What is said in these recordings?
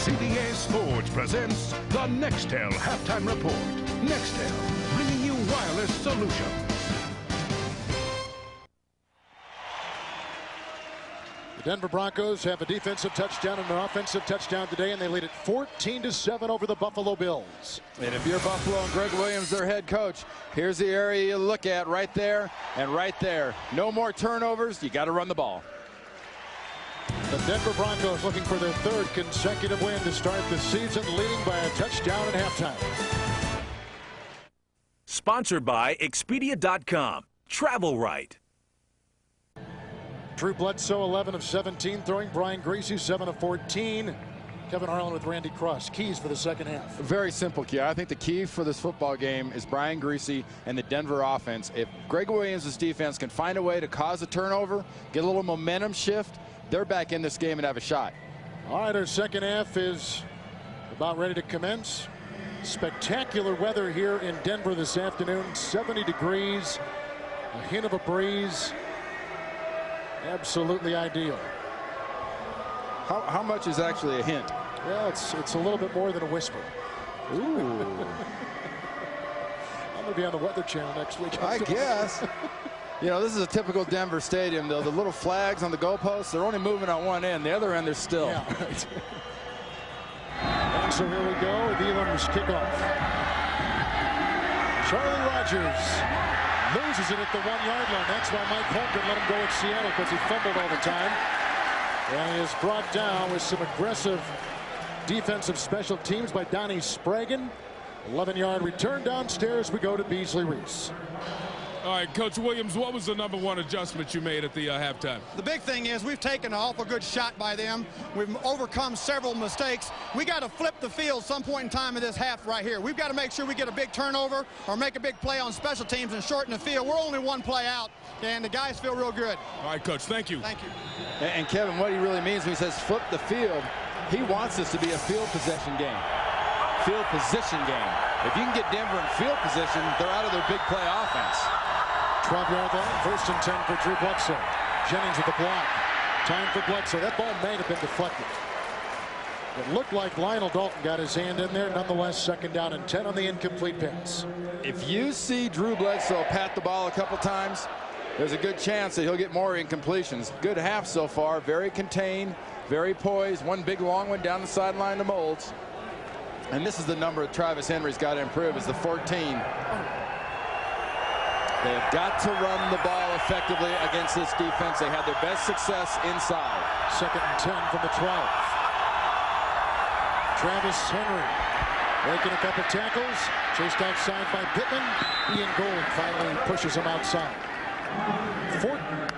CBA Sports presents the Nextel Halftime Report. Nextel, bringing you wireless solutions. The Denver Broncos have a defensive touchdown and an offensive touchdown today, and they lead it 14-7 over the Buffalo Bills. And if you're Buffalo and Greg Williams, their head coach, here's the area you look at right there and right there. No more turnovers. You got to run the ball. The Denver Broncos looking for their third consecutive win to start the season, leading by a touchdown at halftime. Sponsored by Expedia.com. Travel right. Drew Bledsoe, 11 of 17 throwing. Brian Griese, 7 of 14. Kevin Harlan with Randy Cross. Keys for the second half. Very simple key. I think the key for this football game is Brian Griese and the Denver offense. If Greg Williams' defense can find a way to cause a turnover, get a little momentum shift, they're back in this game and have a shot. All right, our second half is about ready to commence. Spectacular weather here in Denver this afternoon. 70 degrees, a hint of a breeze. Absolutely ideal. How much is actually a hint? Well, it's a little bit more than a whisper. Ooh. I'm going to be on the Weather Channel next week. I guess. You know, this is a typical Denver stadium, though. The little flags on the goalposts, they're only moving on one end. The other end, they're still. Yeah, right. And so here we go with Elam's kickoff. Charlie Rogers loses it at the 1-yard line. That's why Mike Holmgren let him go at Seattle, because he fumbled all the time. And he is brought down with some aggressive defensive special teams by Donnie Spragan. 11-yard return downstairs. We go to Beasley Reese. All right, Coach Williams, what was the #1 adjustment you made at the halftime? The big thing is we've taken an awful good shot by them. We've overcome several mistakes. We got to flip the field some point in time in this half right here. We've got to make sure we get a big turnover or make a big play on special teams and shorten the field. We're only one play out, and the guys feel real good. All right, Coach, thank you. Thank you. And Kevin, what he really means when he says flip the field, he wants this to be a field possession game. Field position game. If you can get Denver in field position, they're out of their big play offense. 12-yard line, 1st and 10 for Drew Bledsoe. Jennings with the block. Time for Bledsoe. That ball may have been deflected. It looked like Lionel Dalton got his hand in there. Nonetheless, 2nd down and 10 on the incomplete pass. If you see Drew Bledsoe pat the ball a couple times, there's a good chance that he'll get more incompletions. Good half so far. Very contained, very poised. One big long one down the sideline to Molds. And this is the number that Travis Henry's got to improve, is the 14. They have got to run the ball effectively against this defense. They had their best success inside. 2nd and 10 from the 12. Travis Henry making a couple tackles. Chased outside by Pittman. Ian Gold finally pushes him outside.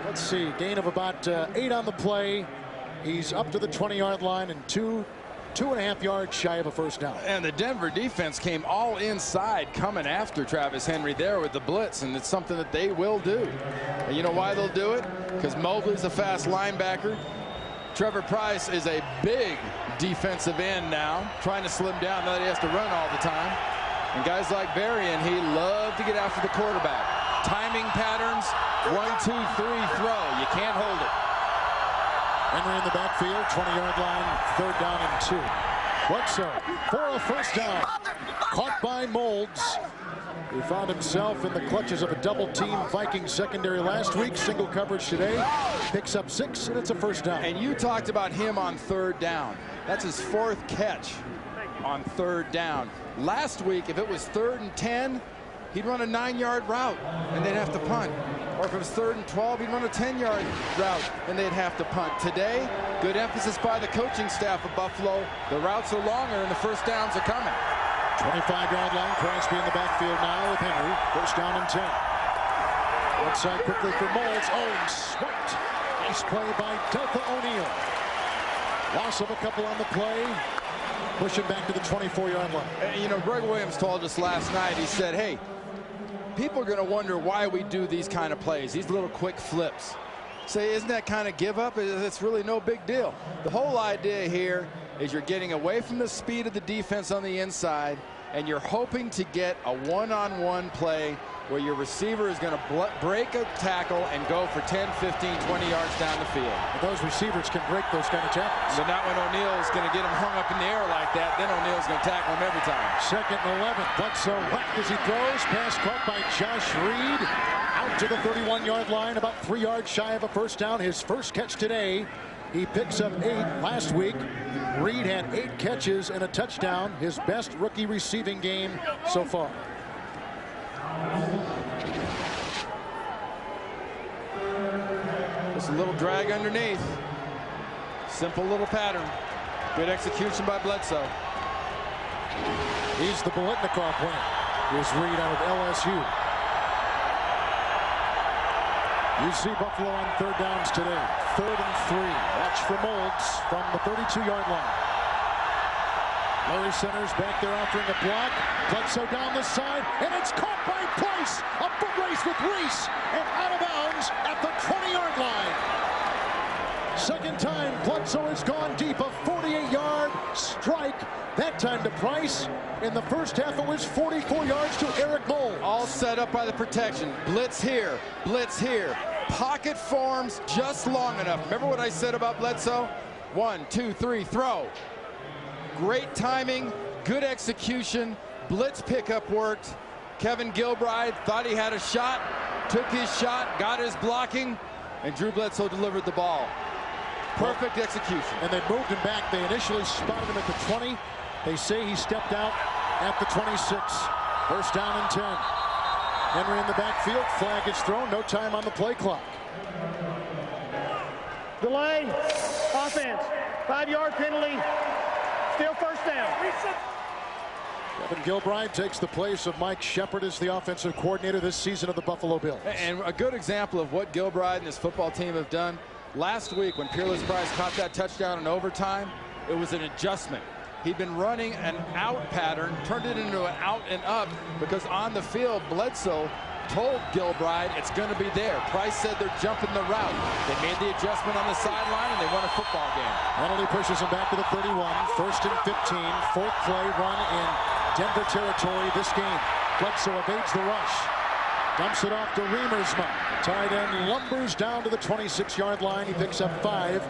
Let's see, gain of about 8 on the play. He's up to the 20-yard line and 2.5 yards shy of a 1st down. And the Denver defense came all inside, coming after Travis Henry there with the blitz, and it's something that they will do. And you know why they'll do it? Because Mobley's a fast linebacker. Trevor Price is a big defensive end now, trying to slim down now that he has to run all the time. And guys like Barry and he love to get after the quarterback. Timing patterns, 1, 2, 3, throw. You can't hold it. Henry in the backfield, 20-yard line, 3rd down and 2. Bledsoe for a 1st down. Caught by Molds, who found himself in the clutches of a double-team Viking secondary last week. Single coverage today. Picks up 6, and it's a 1st down. And you talked about him on 3rd down. That's his 4th catch on 3rd down. Last week, if it was 3rd and 10, he'd run a 9-yard route, and they'd have to punt. Or if it was 3rd and 12, he'd run a 10-yard route, and they'd have to punt. Today, good emphasis by the coaching staff of Buffalo. The routes are longer, and the 1st downs are coming. 25-yard line, Crosby in the backfield now with Henry. 1st down and 10. Outside quickly for Molds. Oh, swept. Nice play by Delta O'Neal. Loss of a couple on the play. Pushing back to the 24-yard line. And, you know, Greg Williams told us last night, he said, hey, people are going to wonder why we do these kind of plays, these little quick flips. Say, isn't that kind of give up? It's really no big deal. The whole idea here is you're getting away from the speed of the defense on the inside, and you're hoping to get a one-on-one play where your receiver is going to break a tackle and go for 10, 15, 20 yards down the field. And those receivers can break those kind of tackles. But not when O'Neal's going to get him hung up in the air like that. Then O'Neal's going to tackle him every time. 2nd and 11. Bledsoe whacked as he throws. Pass caught by Josh Reed. Out to the 31-yard line, about 3 yards shy of a first down. His first catch today. He picks up 8 last week. Reed had 8 catches and a touchdown. His best rookie receiving game so far. Just a little drag underneath. Simple little pattern. Good execution by Bledsoe. He's the Biletnikoff winner. Here's Reed out of LSU. You see Buffalo on 3rd downs today. 3rd and 3. Watch for Moulds from the 32-yard line. Larry centers back there offering a block. Bledsoe down the side, and it's caught by Price. A foot race with Reese, and out of bounds at the 20-yard line. Second time Bledsoe has gone deep, a 48-yard strike. That time to Price. In the first half, it was 44 yards to Eric Moulds. All set up by the protection. Blitz here, blitz here. Pocket forms just long enough. Remember what I said about Bledsoe? 1, 2, 3, throw. Great timing, good execution. Blitz pickup worked. Kevin Gilbride thought he had a shot, took his shot, got his blocking, and Drew Bledsoe delivered the ball. Perfect execution. And they moved him back. They initially spotted him at the 20. They say he stepped out at the 26. First down and 10. Henry in the backfield. Flag is thrown. No time on the play clock. Delay. Offense. 5-yard penalty. Still first down. Kevin Gilbride takes the place of Mike Shepard as the offensive coordinator this season of the Buffalo Bills. And a good example of what Gilbride and his football team have done. Last week when Peerless Price caught that touchdown in overtime, it was an adjustment. He'd been running an out pattern, turned it into an out and up, because on the field, Bledsoe told Gilbride it's going to be there. Price said they're jumping the route. They made the adjustment on the sideline, and they won a football game. Penalty pushes him back to the 31. 1st and 15. 4th play run in Denver territory this game. Bledsoe evades the rush. Dumps it off to Remersma. Tight end lumbers down to the 26-yard line. He picks up 5.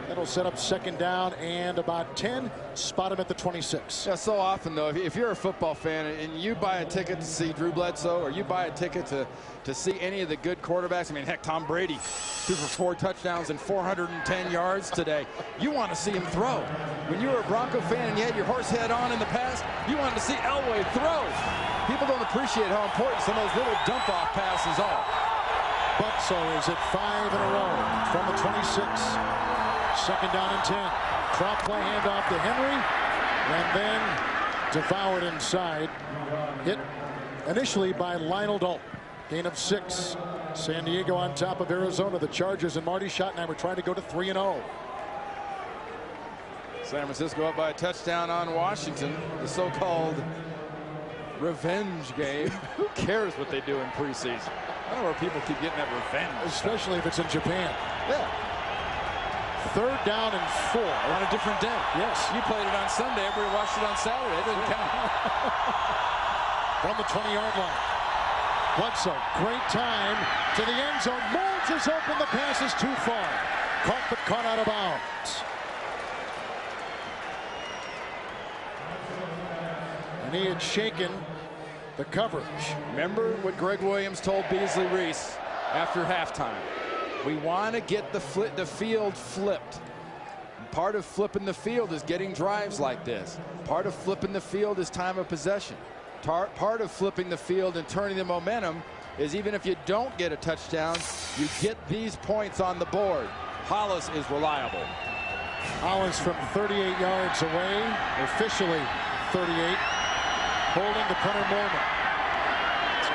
That'll set up 2nd down and about 10. Spot him at the 26. Yeah, so often, though, if you're a football fan and you buy a ticket to see Drew Bledsoe, or you buy a ticket to see any of the good quarterbacks, I mean, heck, Tom Brady threw for 4 touchdowns and 410 yards today. You want to see him throw. When you were a Bronco fan and you had your horse head on in the past, you wanted to see Elway throw. People don't appreciate how important some of those little dump-off passes are. Bledsoe is at 5 in a row from the 26. 2nd down and 10. Drop play handoff to Henry, and then devoured inside. Hit initially by Lionel Dalton. Gain of 6. San Diego on top of Arizona. The Chargers and Marty Schottenheimer trying to go to 3-0. San Francisco up by a touchdown on Washington. The so-called revenge game. Who cares what they do in preseason? I don't know where people keep getting that revenge. Especially if it's in Japan. Yeah. 3rd down and 4. On a different day. Yes. You played it on Sunday. Everybody watched it on Saturday. It doesn't count. From the 20-yard line. Bledsoe, great time to the end zone. Moulds is open. The pass is too far. Caught out of bounds. And he had shaken the coverage. Remember what Greg Williams told Beasley Reese after halftime? We want to get the field flipped. And part of flipping the field is getting drives like this. Part of flipping the field is time of possession. Part of flipping the field and turning the momentum is even if you don't get a touchdown, you get these points on the board. Hollis is reliable. Hollis from 38 yards away, officially 38, holding the punter Mormon.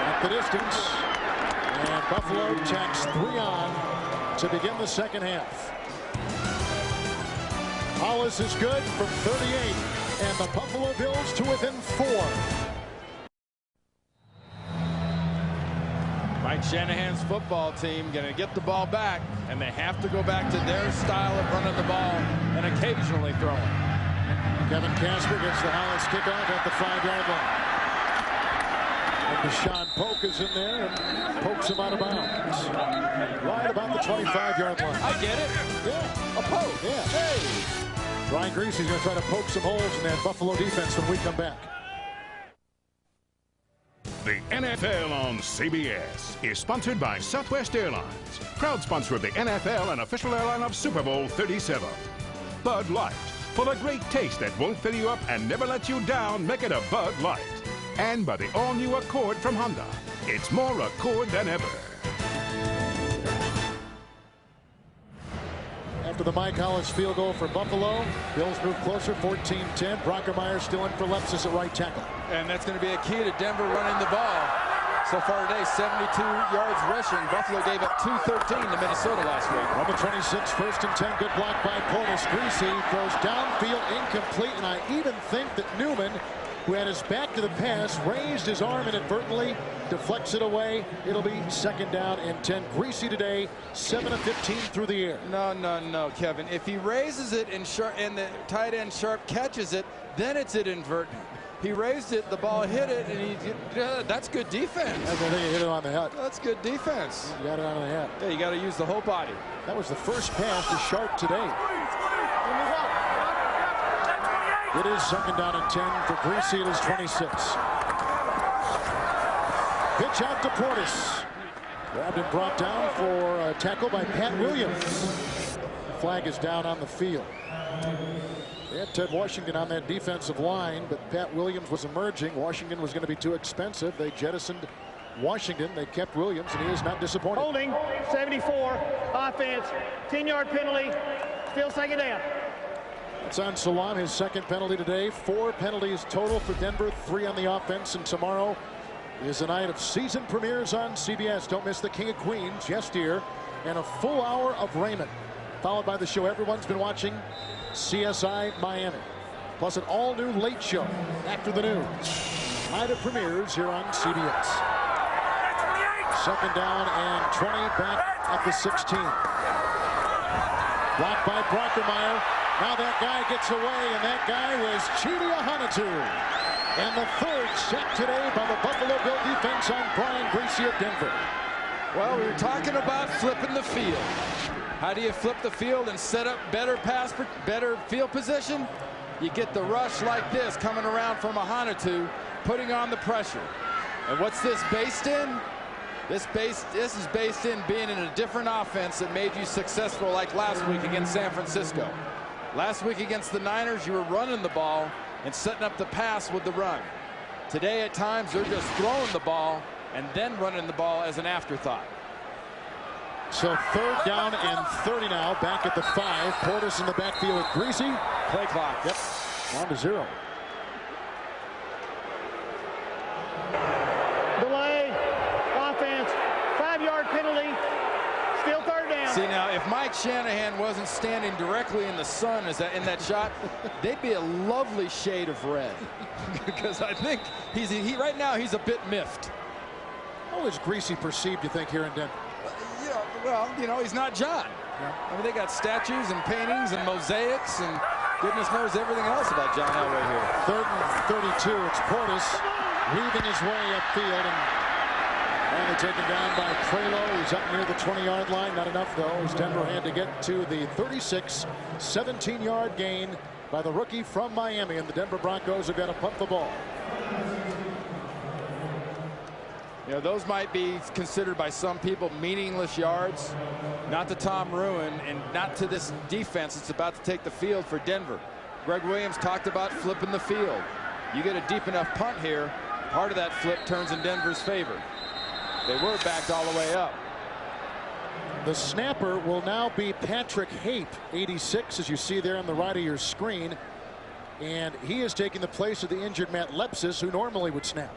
At the distance, and Buffalo tacks 3 on to begin the 2nd half. Hollis is good from 38, and the Buffalo Bills to within 4. Mike Shanahan's football team going to get the ball back, and they have to go back to their style of running the ball and occasionally throwing. Kevin Casper gets the Hollis kickoff at the 5-yard line. And Deshaun Polk is in there and pokes him out of bounds. Right about the 25-yard line. I get it. Yeah. A poke. Yeah. Hey. Brian Greasy's going to try to poke some holes in that Buffalo defense when we come back. The NFL on CBS is sponsored by Southwest Airlines, proud sponsor of the NFL and official airline of Super Bowl 37. Bud Light, for the great taste that won't fill you up and never let you down, make it a Bud Light. And by the all-new Accord from Honda. It's more Accord than ever. After the Mike Hollis field goal for Buffalo, Bills move closer, 14-10. Brockermeyer still in for Lepsis at right tackle. And that's going to be a key to Denver running the ball. So far today, 72 yards rushing. Buffalo gave up 213 to Minnesota last week. Number 26, 1st and 10. Good block by Portis. Greasy throws downfield, incomplete, and I even think that Newman, who had his back to the pass, raised his arm inadvertently, deflects it away. It'll be 2nd down and 10. Greasy today, 7 of 15 through the air. No, Kevin. If he raises it and the tight end Sharp catches it, then it's inadvertent. He raised it, the ball hit it, and that's good defense. I think he hit it on the head. That's good defense. You got it on the head. Yeah, you got to use the whole body. That was the first pass to Sharp today. It is 2nd down and 10 for Greasy. It is 26. Pitch out to Portis. Grabbed and brought down for a tackle by Pat Williams. Flag is down on the field. They had Ted Washington on that defensive line, but Pat Williams was emerging. Washington was going to be too expensive. They jettisoned Washington. They kept Williams, and he is not disappointed. Holding, 74, offense, 10-yard penalty, still 2nd down. It's on Salam, his 2nd penalty today. 4 penalties total for Denver, 3 on the offense, and tomorrow is a night of season premieres on CBS. Don't miss the King of Queens, Yes Dear, and a full hour of Raymond, followed by the show everyone's been watching, CSI Miami, plus an all-new late show after the news. Night of premieres here on CBS. 2nd down and 20, back at the 16. Blocked by Brockermeyer. Now that guy gets away, and that guy was Chidi Ahanotu. And the 3rd sack today by the Buffalo Bill defense on Brian Greasy of Denver. Well, we were talking about flipping the field. How do you flip the field and set up better field position? You get the rush like this coming around from Ahanotu, putting on the pressure. And what's this based in? This is based in being in a different offense that made you successful, like last week against San Francisco. Last week against the Niners, you were running the ball and setting up the pass with the run. Today, at times, they're just throwing the ball and then running the ball as an afterthought. So 3rd down and 30 now, back at the 5. Portis in the backfield with Greasy. Play clock. Yep, on to 0. Delay, offense, 5-yard penalty, still 3rd down. See, now, if Mike Shanahan wasn't standing directly in the sun in that shot, they'd be a lovely shade of red. Because I think right now he's a bit miffed. How is Greasy perceived, you think, here in Denver? Well, he's not John. Yeah. I mean, they got statues and paintings and mosaics and goodness knows everything else about John Elway here. 3rd and 32. It's Portis weaving his way upfield and finally taken down by Prelo. He's up near the 20-yard line. Not enough, though, as Denver had to get to the 36, 17-yard gain by the rookie from Miami, and the Denver Broncos have got to punt the ball. Those might be considered by some people meaningless yards. Not to Tom Ruin and not to this defense that's about to take the field for Denver. Greg Williams talked about flipping the field. You get a deep enough punt here, part of that flip turns in Denver's favor. They were backed all the way up. The snapper will now be Patrick Hape, 86, as you see there on the right of your screen. And he is taking the place of the injured Matt Lepsis, who normally would snap.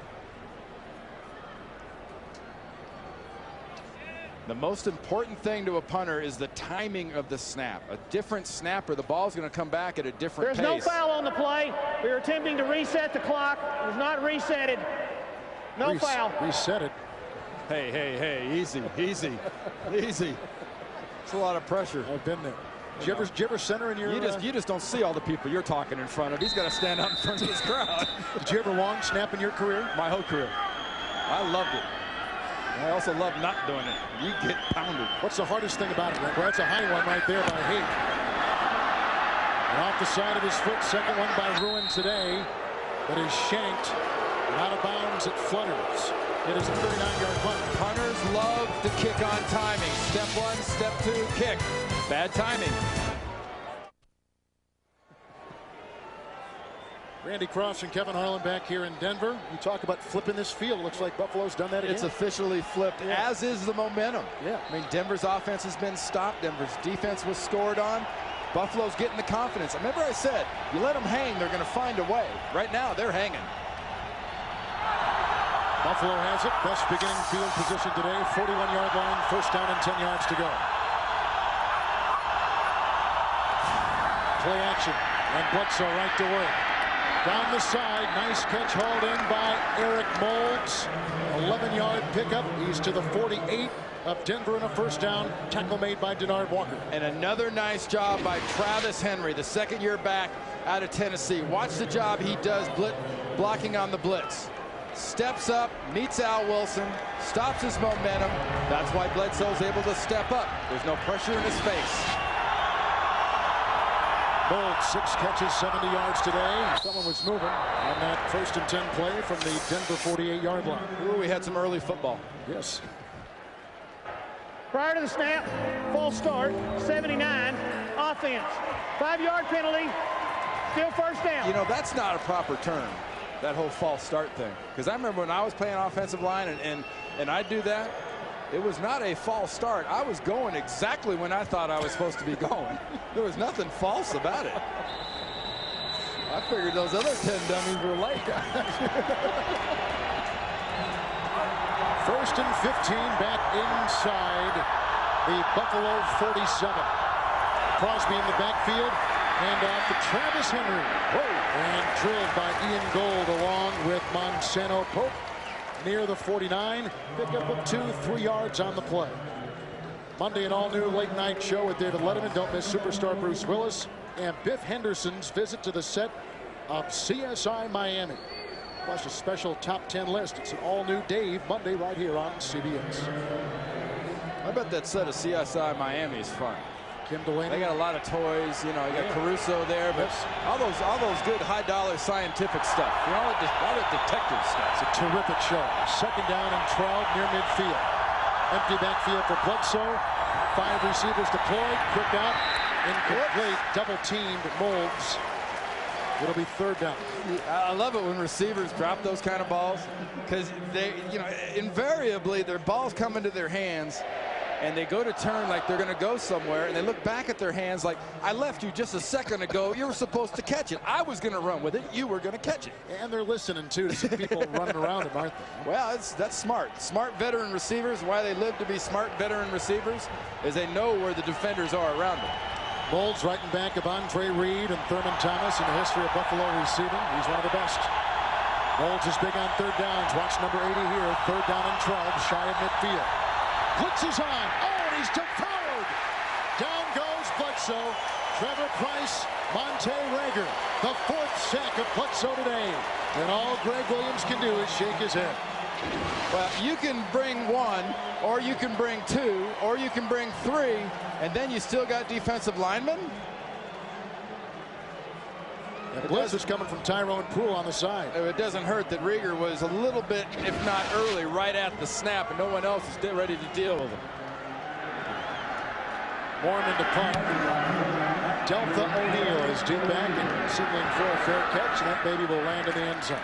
The most important thing to a punter is the timing of the snap. A different snapper, the ball's going to come back at a different pace. There's no foul on the play. We were attempting to reset the clock. It was not resetted. No foul. Reset it. Hey, easy. It's a lot of pressure. I've been there. Did you ever center in your... You just don't see all the people you're talking in front of. He's got to stand out in front of his crowd. Did you ever long snap in your career? My whole career. I loved it. I also love not doing it. You get pounded. What's the hardest thing about it? Well, that's a high one right there by Haight. And off the side of his foot, second one by Ruin today. That is shanked. And out of bounds, it flutters. It is a 39-yard punt. Punters love to kick on timing. Step one, step two, kick. Bad timing. Randy Cross and Kevin Harlan back here in Denver. You talk about flipping this field. Looks like Buffalo's done that again. It's officially flipped, as is the momentum. Yeah. I mean, Denver's offense has been stopped. Denver's defense was scored on. Buffalo's getting the confidence. Remember I said, you let them hang, they're going to find a way. Right now, they're hanging. Buffalo has it. Best beginning field position today. 41-yard line. First down and 10 yards to go. Play action. And Bledsoe right to work. Down the side, nice catch hauled in by Eric Moulds. 11-yard pickup. He's to the 48 of Denver and a first down. Tackle made by Denard Walker. And another nice job by Travis Henry, the second-year back out of Tennessee. Watch the job he does blocking on the blitz. Steps up, meets Al Wilson, stops his momentum. That's why Bledsoe's able to step up. There's no pressure in his face. Moulds, 6 catches, 70 yards today. Someone was moving on that 1st and 10 play from the Denver 48-yard line. Ooh, we had some early football. Yes. Prior to the snap, false start, 79, offense. 5-yard penalty, still first down. You know, that's not a proper term, that whole false start thing. Because I remember when I was playing offensive line and I'd do that, it was not a false start. I was going exactly when I thought I was supposed to be going. There was nothing false about it. I figured those other 10 dummies were late. 1st and 15 back inside the Buffalo 47. Crosby in the backfield. Hand off to Travis Henry. Whoa. And drilled by Ian Gold along with Monsanto Pope near the 49. Pickup of 2-3 yards on the play. Monday, an all-new late-night show with David Letterman. Don't miss superstar Bruce Willis and Biff Henderson's visit to the set of CSI Miami. Plus a special top 10 list. It's an all-new Dave Monday right here on CBS. I bet that set of CSI Miami is fun. Kim Delaney. They got a lot of toys, you know. You got Caruso there, but all those good high-dollar scientific stuff. You know, all the detective stuff. It's a terrific show. 2nd down and 12 near midfield. Empty backfield for Bledsoe. 5 receivers deployed. Quick out. Incomplete. Double-teamed Moulds. It'll be 3rd down. I love it when receivers drop those kind of balls because they, you know, invariably their balls come into their hands. And they go to turn like they're going to go somewhere, and they look back at their hands like, I left you just a second ago. You were supposed to catch it. I was going to run with it. You were going to catch it. And they're listening, too, to some people running around them, aren't they? Well, that's smart. Smart veteran receivers, why they live to be smart veteran receivers, is they know where the defenders are around them. Moulds right in back of Andre Reed and Thurman Thomas in the history of Buffalo receiving. He's one of the best. Moulds is big on 3rd downs. Watch number 80 here. 3rd down and 12, shy of midfield. Blitz is on. Oh, and he's devoured. Down goes Bledsoe. Trevor Price, Monte Rager. The 4th sack of Bledsoe today. And all Greg Williams can do is shake his head. Well, you can bring 1, or you can bring 2, or you can bring 3, and then you still got defensive linemen? And blitz is coming from Tyrone Poole on the side. It doesn't hurt that Rieger was a little bit, if not early, right at the snap, and no one else is ready to deal with him. Mormon to punt. Delta O'Neal is deep back and signaling for a fair catch, and that baby will land in the end zone.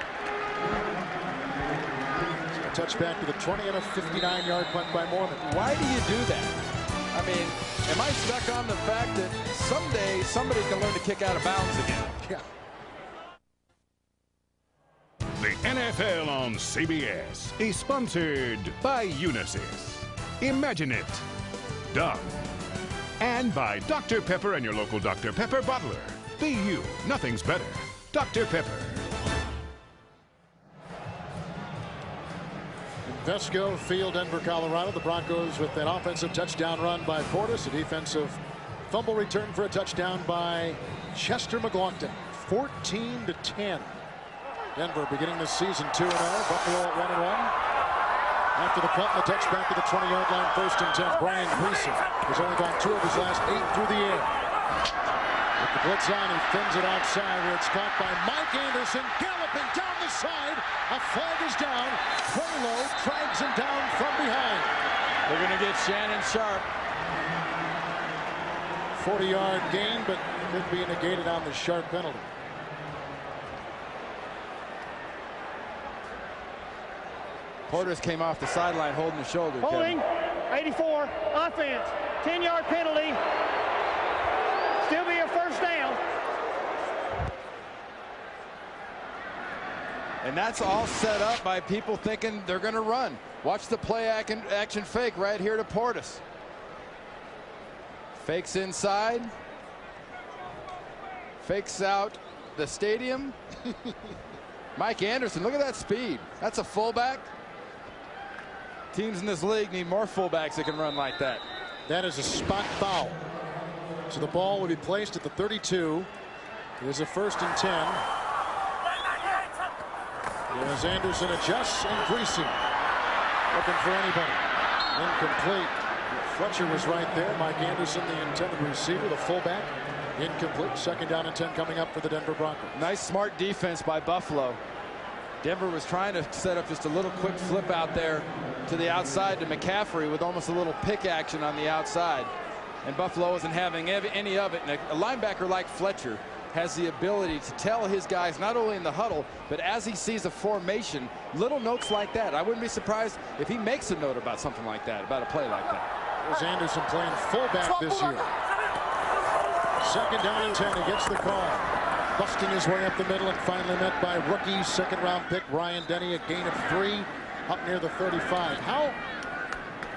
So a touchback to the 20 and a 59-yard punt by Mormon. Why do you do that? I mean, am I stuck on the fact that someday somebody's going to learn to kick out of bounds again? Yeah. The NFL on CBS is sponsored by Unisys. Imagine it. Done. And by Dr. Pepper and your local Dr. Pepper bottler. Be you. Nothing's better. Dr. Pepper. Vesco Field, Denver, Colorado. The Broncos with that offensive touchdown run by Portis, a defensive Fumble return for a touchdown by Chester McLaughlin. 14-10. Denver beginning the season 2-0. Buffalo at 1-1. After the punt and the touchback to the 20-yard line, 1st and 10. Brian Greasy has only gone 2 of his last 8 through the air. With the blitz on, he thins it outside where it's caught by Mike Anderson, galloping down the side. A flag is down. Prolo drags him down from behind. They're going to get Shannon Sharp. 40-yard gain, but could be negated on the Sharp penalty. Portis came off the sideline holding the shoulder. Holding, 84, offense, 10-yard penalty. Still be a 1st down. And that's all set up by people thinking they're going to run. Watch the play action fake right here to Portis. Fakes inside. Fakes out the stadium. Mike Anderson, look at that speed. That's a fullback. Teams in this league need more fullbacks that can run like that. That is a spot foul. So the ball will be placed at the 32. It is a 1st and 10. As Anderson adjusts and Greasy looking for anybody. Incomplete. Fletcher was right there. Mike Anderson, the intended receiver, the fullback. Incomplete. 2nd down and 10 coming up for the Denver Broncos. Nice smart defense by Buffalo. Denver was trying to set up just a little quick flip out there to the outside to McCaffrey with almost a little pick action on the outside. And Buffalo wasn't having any of it. And a linebacker like Fletcher has the ability to tell his guys not only in the huddle, but as he sees a formation, little notes like that. I wouldn't be surprised if he makes a note about something like that, about a play like that. There's Anderson playing fullback this year. 2nd down and 10. He gets the call. Busting his way up the middle and finally met by rookie 2nd-round pick Ryan Denny, a gain of 3 up near the 35. How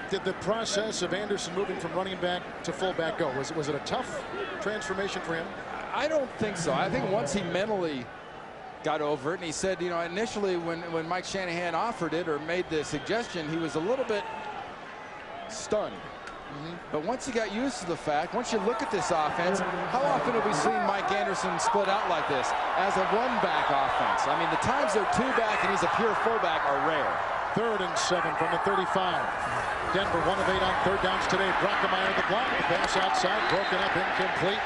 did the process of Anderson moving from running back to fullback go? Was it a tough transformation for him? I don't think so. I think once he mentally got over it, and he said, you know, initially when Mike Shanahan offered it or made the suggestion, he was a little bit stunned. But once he got used to the fact, once you look at this offense, how often have we seen Mike Anderson split out like this as a one-back offense? I mean, the times they're 2-back and he's a pure fullback are rare. 3rd and 7 from the 35. Denver 1 of 8 on 3rd downs today. Brockemeyer the block. The pass outside, broken up, incomplete.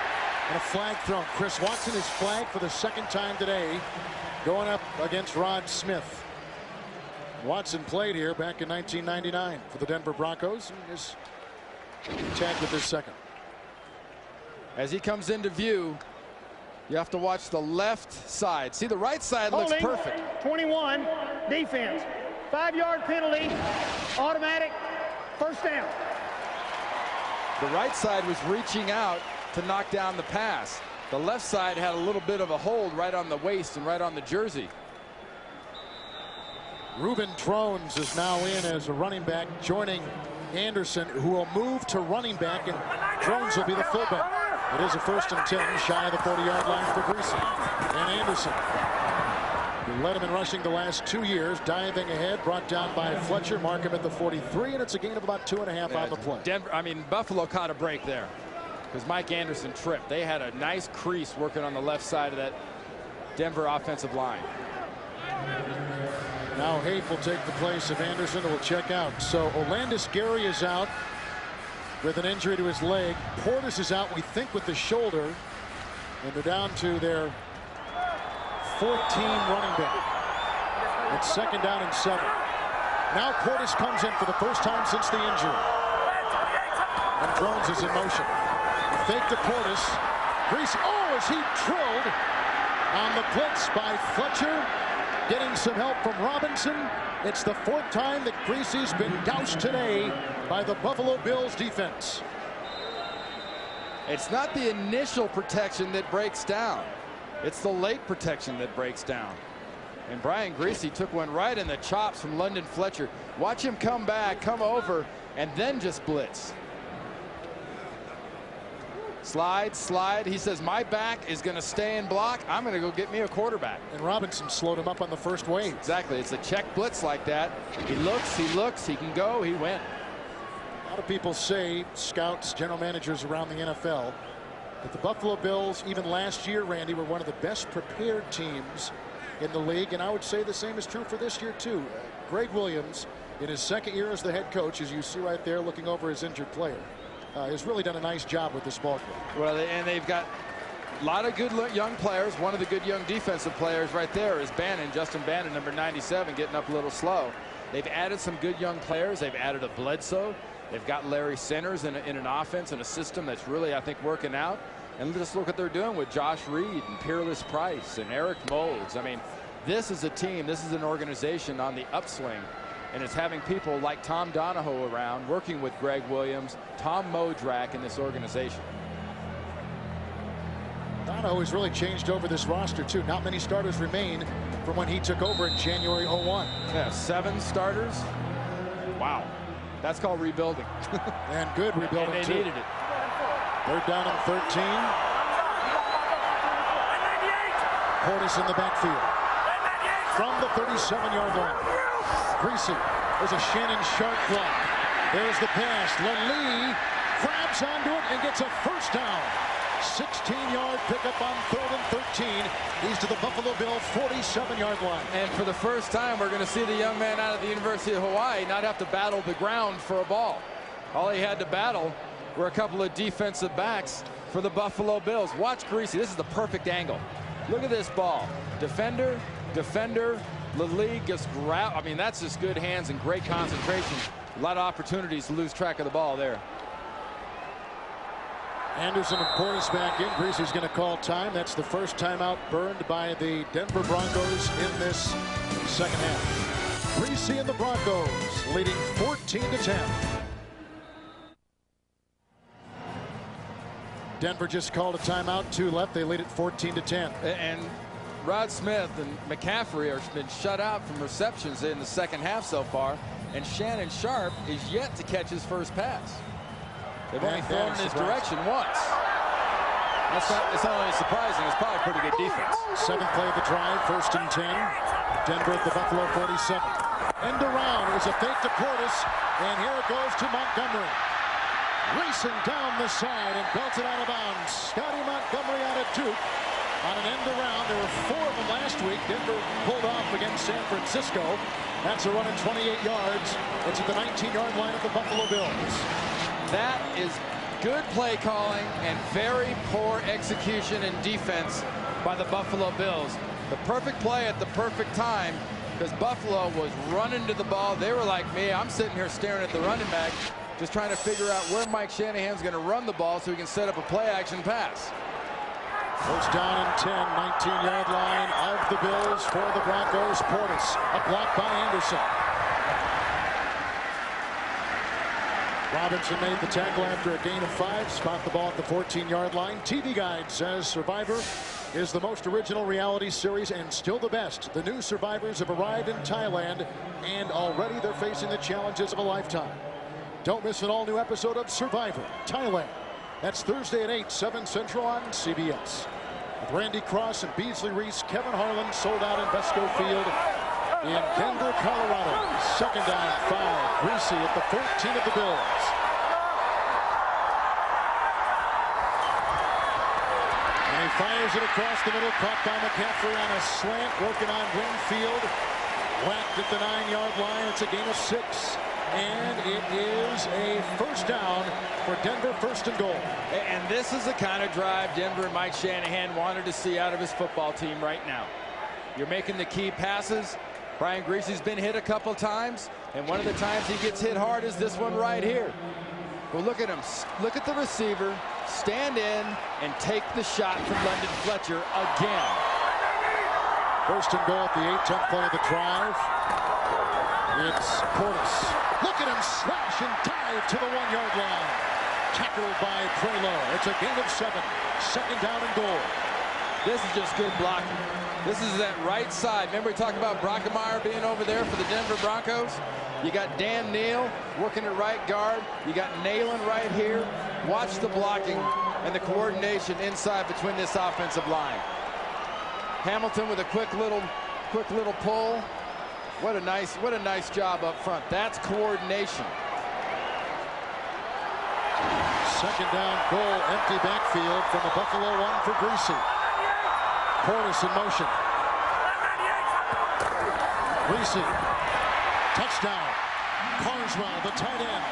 And a flag thrown. Chris Watson is flagged for the 2nd time today, going up against Rod Smith. Watson played here back in 1999 for the Denver Broncos. And is tagged with his 2nd. As he comes into view, you have to watch the left side. See, the right side looks perfect. 21, defense. 5-yard penalty, automatic, 1st down. The right side was reaching out to knock down the pass. The left side had a little bit of a hold right on the waist and right on the jersey. Reuben Drones is now in as a running back, joining Anderson, who will move to running back, and Drones will be the fullback. It is a 1st and 10, shy of the 40-yard line for Greasy. And Anderson, who led him in rushing the last 2 years, diving ahead, brought down by Fletcher, mark him at the 43, and it's a gain of about 2.5 on the play. Buffalo caught a break there because Mike Anderson tripped. They had a nice crease working on the left side of that Denver offensive line. Now Haight will take the place of Anderson, who will check out. So Olandis Gary is out with an injury to his leg. Portis is out, we think, with the shoulder. And they're down to their 14 running back. It's 2nd down and 7. Now Portis comes in for the 1st time since the injury. And Drones is in motion. Fake to Portis. Greasy, is he drilled on the blitz by Fletcher? Getting some help from Robinson. It's the 4th time that Greasy's been gouged today by the Buffalo Bills defense. It's not the initial protection that breaks down. It's the late protection that breaks down. And Brian Greasy took one right in the chops from London Fletcher. Watch him come back, come over, and then just blitz. Slide, slide. He says, my back is going to stay in block. I'm going to go get me a quarterback. And Robinson slowed him up on the first wave. Exactly. It's a check blitz like that. He looks, he can go, he went. lot of people say, scouts, general managers around the NFL, that the Buffalo Bills, even last year, Randy, were one of the best prepared teams in the league. And I would say the same is true for this year, too. Greg Williams, in his second year as the head coach, as you see right there looking over his injured player, has really done a nice job with this ball club. Well, and they've got a lot of good young players. One of the good young defensive players right there is Bannon, Justin Bannon, number 97, getting up a little slow. They've added some good young players. They've added a Bledsoe. They've got Larry Centers in an offense and a system that's really, I think, working out. And just look what they're doing with Josh Reed and Peerless Price and Eric Moulds. I mean, this is a team, this is an organization on the upswing. And it's having people like Tom Donahoe around, working with Greg Williams, Tom Modrak in this organization. Donahoe has really changed over this roster, too. Not many starters remain from when he took over in January '01. Yeah, 7 starters. Wow. That's called rebuilding. And good rebuilding, and they needed it. 3rd down and 13. Portis in the backfield. From the 37-yard line. Greasy. There's a Shannon Sharp block. There's the pass. Lee grabs onto it and gets a first down. 16-yard pickup on 3rd and 13. He's to the Buffalo Bill 47-yard line. And for the first time, we're going to see the young man out of the University of Hawaii not have to battle the ground for a ball. All he had to battle were a couple of defensive backs for the Buffalo Bills. Watch Greasy. This is the perfect angle. Look at this ball. Defender, defender. Lee gets grabbed. I mean, that's just good hands and great concentration. A lot of opportunities to lose track of the ball there. Anderson and Portis back in. Greasy's going to call time. That's the first timeout burned by the Denver Broncos in this second half. Greasy and the Broncos leading 14-10. Denver just called a timeout. 2 left. They lead it 14-10. And Rod Smith and McCaffrey have been shut out from receptions in the second half so far. And Shannon Sharp is yet to catch his first pass. They've only thrown in his direction once. It's not only surprising, it's probably pretty good defense. 7th play of the drive, 1st and 10. Denver at the Buffalo 47. End around. It was a fake to Portis. And here it goes to Montgomery. Racing down the side and belted out of bounds. Scotty Montgomery out of Duke. On an end around, there were 4 of them last week. Denver pulled off against San Francisco. That's a run at 28 yards. It's at the 19-yard line of the Buffalo Bills. That is good play calling and very poor execution and defense by the Buffalo Bills. The perfect play at the perfect time, because Buffalo was running to the ball. They were like me. I'm sitting here staring at the running back, just trying to figure out where Mike Shanahan's going to run the ball so he can set up a play-action pass. 1st down and 10, 19-yard line of the Bills for the Broncos. Portis, a block by Anderson. Robinson made the tackle after a gain of 5. Spot the ball at the 14-yard line. TV Guide says Survivor is the most original reality series and still the best. The new survivors have arrived in Thailand, and already they're facing the challenges of a lifetime. Don't miss an all-new episode of Survivor Thailand. That's Thursday at 8, 7 Central on CBS. With Randy Cross and Beasley Reese, Kevin Harlan sold out in Vesco Field in Denver, Colorado. 2nd down, 5. Greasy at the 14 of the Bills. And he fires it across the middle, caught by McCaffrey on a slant, working on Winfield. Whacked at the 9-yard line. It's a gain of 6. And it is a 1st down for Denver, 1st and goal. And this is the kind of drive Denver and Mike Shanahan wanted to see out of his football team right now. You're making the key passes. Brian Greasy's been hit a couple times, and one of the times he gets hit hard is this one right here. Well, look at him. Look at the receiver, stand in, and take the shot from London Fletcher again. 1st and goal at the 8th play of the drive. It's Portis. Look at him slash and dive to the 1-yard line. Tackled by Prelo. It's a gain of 7. 2nd down and goal. This is just good blocking. This is that right side. Remember we talked about Brockemeyer being over there for the Denver Broncos? You got Dan Neal working at right guard. You got Nayland right here. Watch the blocking and the coordination inside between this offensive line. Hamilton with a quick little pull. What a nice job up front. That's coordination. Second down goal, empty backfield from the Buffalo one for Greasy. Portis in motion. Greasy, touchdown. Carswell, the tight end.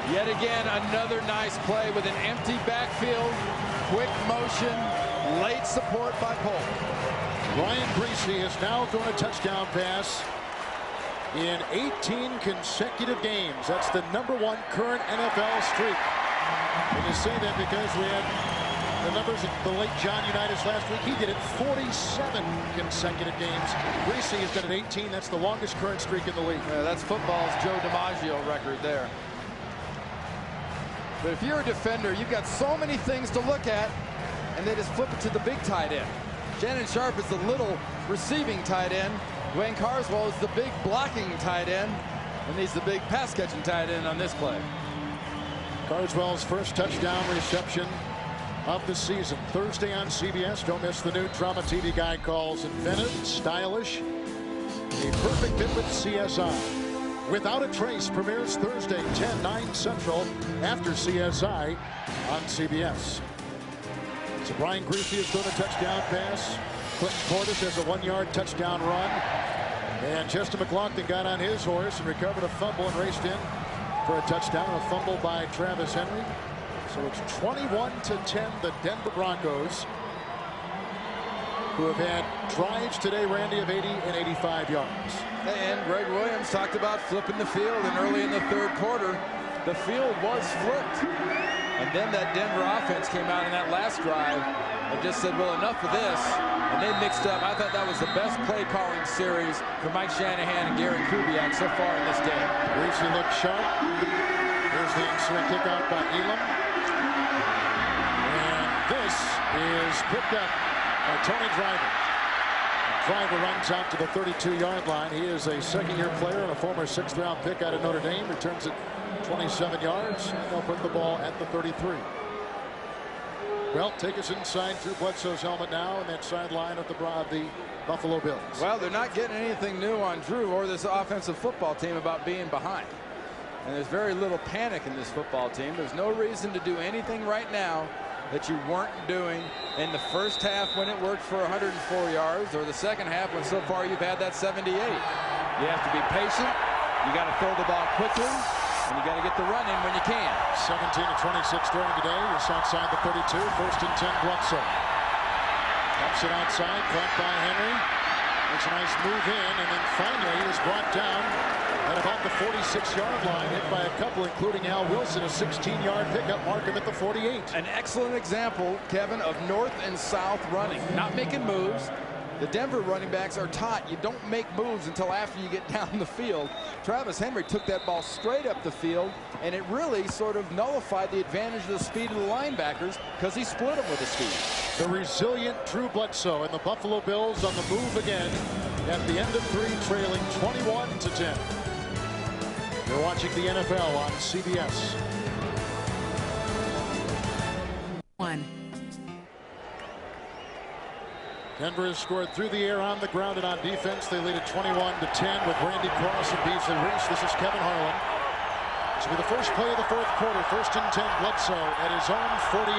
Yet again, another nice play with an empty backfield, quick motion, late support by Polk. Ryan Greasy has now thrown a touchdown pass in 18 consecutive games. That's the #1 current NFL streak. And you say that because we had the numbers of the late John Unitas last week. He did it 47 consecutive games. Greasy has done it 18. That's the longest current streak in the league. Yeah, that's football's Joe DiMaggio record there. But if you're a defender, you've got so many things to look at, and they just flip it to the big tight end. Shannon Sharp is the little receiving tight end. Dwayne Carswell is the big blocking tight end, and he's the big pass-catching tight end on this play. Carswell's first touchdown reception of the season. Thursday on CBS. Don't miss the new drama TV Guide calls inventive, stylish, a perfect fit with CSI. Without a Trace premieres Thursday, 10/9 Central, after CSI on CBS. So Brian Greasy has thrown a touchdown pass. Clinton Portis has a 1-yard touchdown run. And Justin McLaughlin got on his horse and recovered a fumble and raced in for a touchdown. A fumble by Travis Henry. So it's 21-10, the Denver Broncos, who have had drives today, Randy, of 80 and 85 yards. And Greg Williams talked about flipping the field, and early in the third quarter, the field was flipped. And then that Denver offense came out in that last drive and just said, well, enough of this. And they mixed up. I thought that was the best play calling series for Mike Shanahan and Gary Kubiak so far in this game. Greasy looks sharp. Here's the ensuing kickout by Elam. And this is picked up by Tony Driver. Driver runs out to the 32-yard line. He is a second-year player and a former 6th-round pick out of Notre Dame. Returns it 27 yards. And they'll put the ball at the 33. Well, take us inside Drew Bledsoe's helmet now and that sideline of the Buffalo Bills. Well, they're not getting anything new on Drew or this offensive football team about being behind. And there's very little panic in this football team. There's no reason to do anything right now that you weren't doing in the first half when it worked for 104 yards, or the second half when so far you've had that 78. You have to be patient. You got to throw the ball quickly, and you got to get the run in when you can. 17-26 throwing today. It's outside the 32. 1st and 10, Bledsoe. Pops it outside, caught by Henry. Makes a nice move in, and then finally is brought down at about the 46-yard line, hit by a couple, including Al Wilson, a 16-yard pickup, mark him at the 48. An excellent example, Kevin, of north and south running, not making moves. The Denver running backs are taught you don't make moves until after you get down the field. Travis Henry took that ball straight up the field, and it really sort of nullified the advantage of the speed of the linebackers because he split them with his speed. The resilient Drew Bledsoe and the Buffalo Bills on the move again at the end of 3, trailing 21-10. You're watching the NFL on CBS. Denver has scored through the air, on the ground, and on defense. They lead at 21-10 with Randy Cross and Beasley Reese. This is Kevin Harlan. This will be the first play of the 4th quarter. 1st and 10, Bledsoe at his own 48.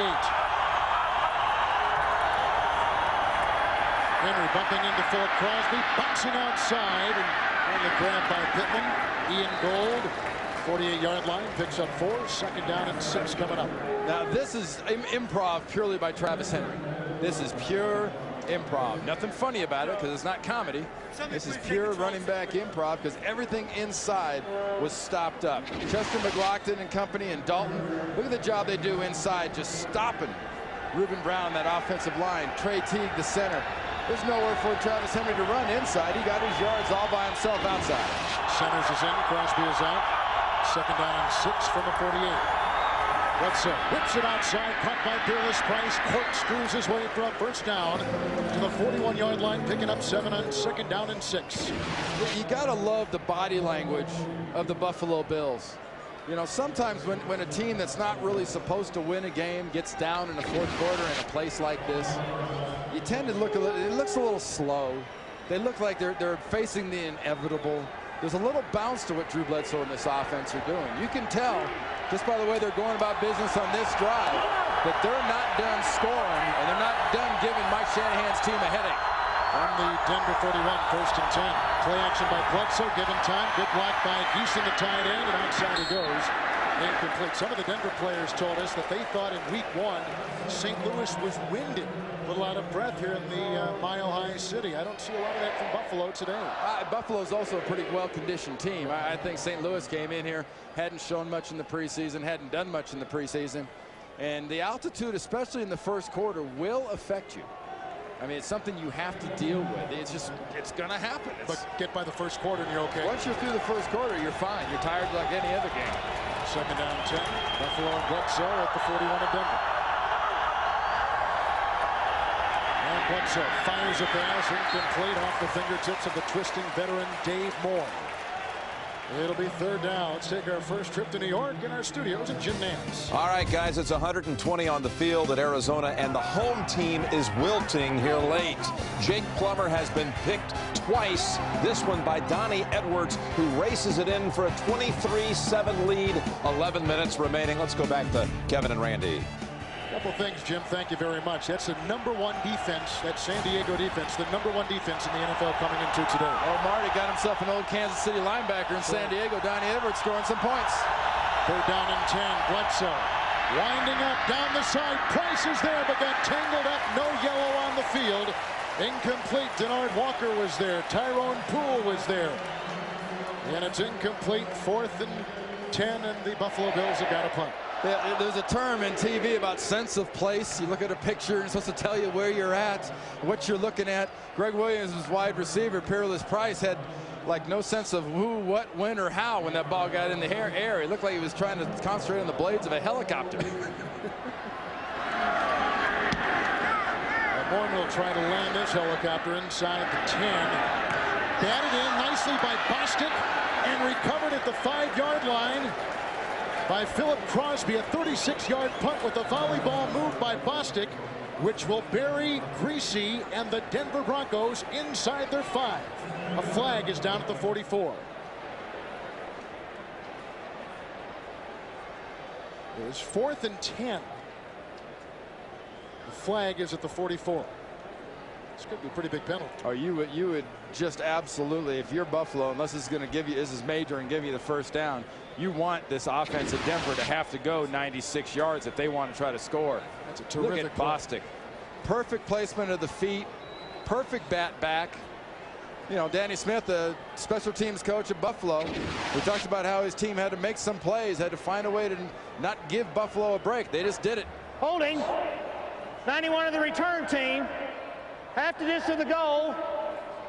Henry bumping into Philip Crosby, bouncing outside, and on the grab by Pittman. Ian Gold, 48-yard line, picks up 4. 2nd down and 6 coming up. Now this is improv purely by Travis Henry. This is pure improv. Nothing funny about it because it's not comedy. This is pure running back improv because everything inside was stopped up. Chester McLaughlin and company and Dalton, look at the job they do inside, just stopping Reuben Brown, that offensive line. Trey Teague, the center. There's nowhere for Travis Henry to run inside. He got his yards all by himself outside. Centers is in, Crosby is out. 2nd down and 6 from the 48. Bledsoe whips it outside, caught by Peerless Price. Corkscrews his way for a 1st down to the 41-yard line, picking up 7 on 2nd down and 6. You gotta love the body language of the Buffalo Bills. You know, sometimes when a team that's not really supposed to win a game gets down in the fourth quarter in a place like this, you tend to look a little, it looks a little slow. They look like they're facing the inevitable. There's a little bounce to what Drew Bledsoe and this offense are doing. You can tell just by the way they're going about business on this drive that they're not done scoring and they're not done giving Mike Shanahan's team a headache. On the Denver 41, 1st and 10. Play action by Bledsoe, given time. Good block by Geeson, the tight end, and outside he goes. Incomplete. Some of the Denver players told us that they thought in week 1 St. Louis was winded, a little out of breath here in the Mile High City. I don't see a lot of that from Buffalo today. Buffalo's also a pretty well-conditioned team. I think St. Louis came in here, hadn't shown much in the preseason, hadn't done much in the preseason, and the altitude, especially in the first quarter, will affect you. I mean, it's something you have to deal with. It's going to happen. But get by the first quarter and you're okay. Once you're through the first quarter, you're fine. You're tired like any other game. 2nd down 10. Buffalo and Bledsoe at the 41 of Denver. And Bledsoe fires a pass incomplete off the fingertips of the twisting veteran Dave Moore. It'll be 3rd down. Let's take our first trip to New York in our studios at Jim Nance. All right, guys, it's 120 on the field at Arizona, and the home team is wilting here late. Jake Plummer has been picked twice, this one by Donnie Edwards, who races it in for a 23-7 lead. 11 minutes remaining. Let's go back to Kevin and Randy. Couple things, Jim. Thank you very much. That's the #1 defense, that San Diego defense, the #1 defense in the NFL coming into today. Oh, Marty got himself an old Kansas City linebacker in San Diego. Donnie Edwards scoring some points. 3rd down and 10. Bledsoe winding up down the side. Price is there, but got tangled up. No yellow on the field. Incomplete. Denard Walker was there. Tyrone Poole was there. And it's incomplete. 4th and 10, and the Buffalo Bills have got a punt. Yeah, there's a term in TV about sense of place. You look at a picture and it's supposed to tell you where you're at, what you're looking at. Greg Williams was wide receiver. Peerless Price had like no sense of who, what, when, or how when that ball got in the air. It looked like he was trying to concentrate on the blades of a helicopter. Morton will try to land this helicopter inside the 10. Batted in nicely by Bostic and recovered at the 5-yard line by Philip Crosby. A 36-yard punt with a volleyball move by Bostic, which will bury Greasy and the Denver Broncos inside their 5. A flag is down at the 44. It was 4th and 10. The flag is at the 44. This could be a pretty big penalty. Oh, you would just absolutely, if you're Buffalo, unless it's going to give you, this is major and give you the first down, you want this offense at Denver to have to go 96 yards if they want to try to score. That's a terrific Look at Bostic. Perfect placement of the feet, perfect bat back. You know, Danny Smith, the special teams coach at Buffalo, we talked about how his team had to make some plays, had to find a way to not give Buffalo a break. They just did it. Holding. 91 of the return team. Half the distance of the goal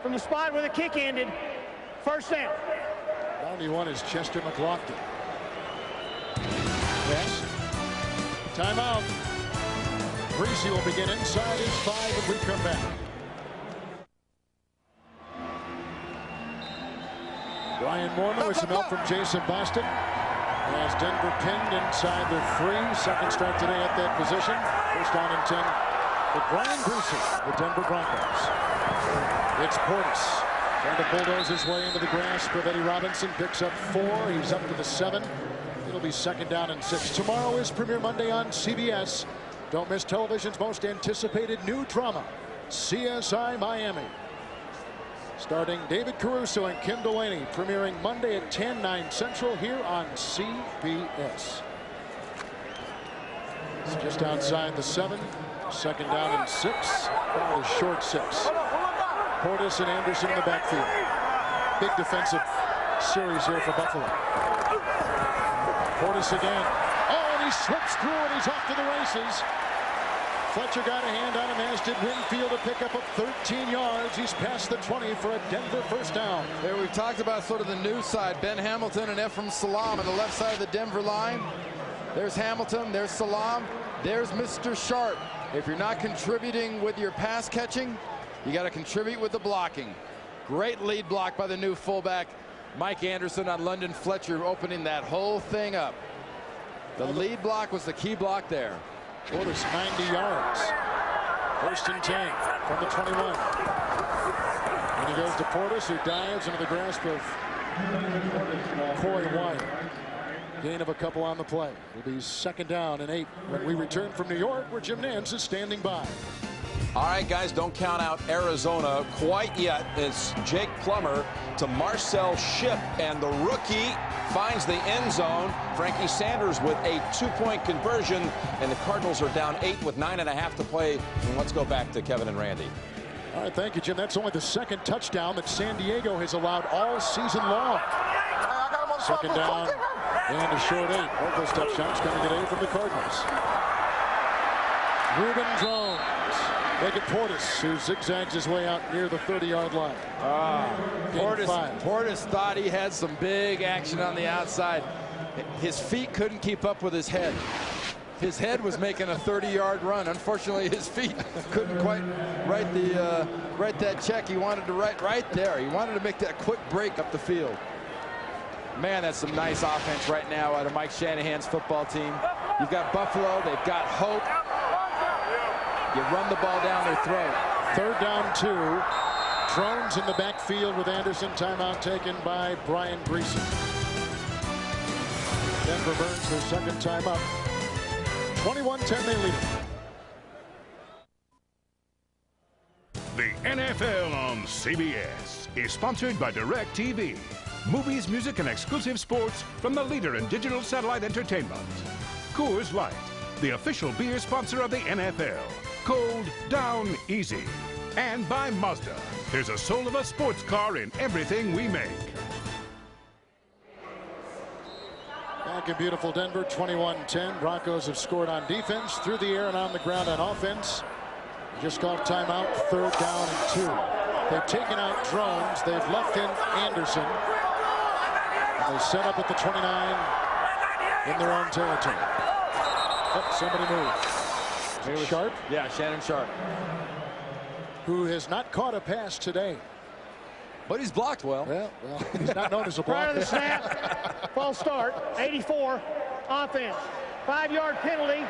from the spot where the kick ended. 1st down. 91 is Chester McLaughlin. Yes. Timeout. Greasy will begin inside his 5 when we come back. Brian Moorman with some help from Jason Bostic. As Denver pinned inside their 3. 2nd start today at that position. 1st down and 10 for Brian Greasy, the Denver Broncos. It's Portis trying to bulldoze his way into the grasp of Eddie Robinson. Picks up 4. He's up to the 7. It'll be 2nd down and 6. Tomorrow is Premier Monday on CBS. Don't miss television's most anticipated new drama, CSI Miami. Starring David Caruso and Kim Delaney, premiering Monday at 10, 9 Central here on CBS. It's just outside the 7. 2nd down and 6. Ball is short 6. Portis and Anderson in the backfield. Big defensive series here for Buffalo. Portis again. Oh, and he slips through and he's off to the races. Fletcher got a hand on him, as did Winfield, to pick up 13 yards. He's past the 20 for a Denver 1st down. There we've talked about sort of the new side. Ben Hamilton and Ephraim Salam on the left side of the Denver line. There's Hamilton, there's Salam, there's Mr. Sharp. If you're not contributing with your pass catching, you got to contribute with the blocking. Great lead block by the new fullback, Mike Anderson on London Fletcher opening that whole thing up. The lead block was the key block there. Portis 90 yards. 1st and 10 from the 21. And he goes to Portis, who dives into the grasp of Coy Wyatt. Gain of a couple on the play. It'll be 2nd down and 8 when we return from New York, where Jim Nantz is standing by. All right, guys, don't count out Arizona quite yet. It's Jake Plummer to Marcel Shipp, and the rookie finds the end zone. Frankie Sanders with a 2-point conversion, and the Cardinals are down 8 with 9.5 to play. And let's go back to Kevin and Randy. All right, thank you, Jim. That's only the 2nd touchdown that San Diego has allowed all season long. 2nd down and a short 8. Both those touchdowns coming today from the Cardinals. Ruben Jones. Make it Portis, who zigzags his way out near the 30-yard line. Portis thought he had some big action on the outside. His feet couldn't keep up with his head. His head was making a 30-yard run. Unfortunately, his feet couldn't quite write that check he wanted to write right there. He wanted to make that quick break up the field. Man, that's some nice offense right now out of Mike Shanahan's football team. You've got Buffalo. They've got hope. You run the ball down their throat. 3rd down 2. Drones in the backfield with Anderson. Timeout taken by Brian Greasy. Denver burns their 2nd time up. 21-10 they lead it. The NFL on CBS is sponsored by DirecTV. Movies, music, and exclusive sports from the leader in digital satellite entertainment. Coors Light, the official beer sponsor of the NFL. Cold, down, easy. And by Mazda. There's a soul of a sports car in everything we make. Back in beautiful Denver, 21-10. Broncos have scored on defense, through the air and on the ground on offense. Just called timeout, 3rd down and 2. They've taken out Drones. They've left in Anderson. And they set up at the 29 in their own territory. Oh, somebody moved. Sharp? Yeah, Shannon Sharp. Who has not caught a pass today. But he's blocked well. Well, he's not known as a blocker. Prior to the snap, false start, 84, offense. 5-yard penalty,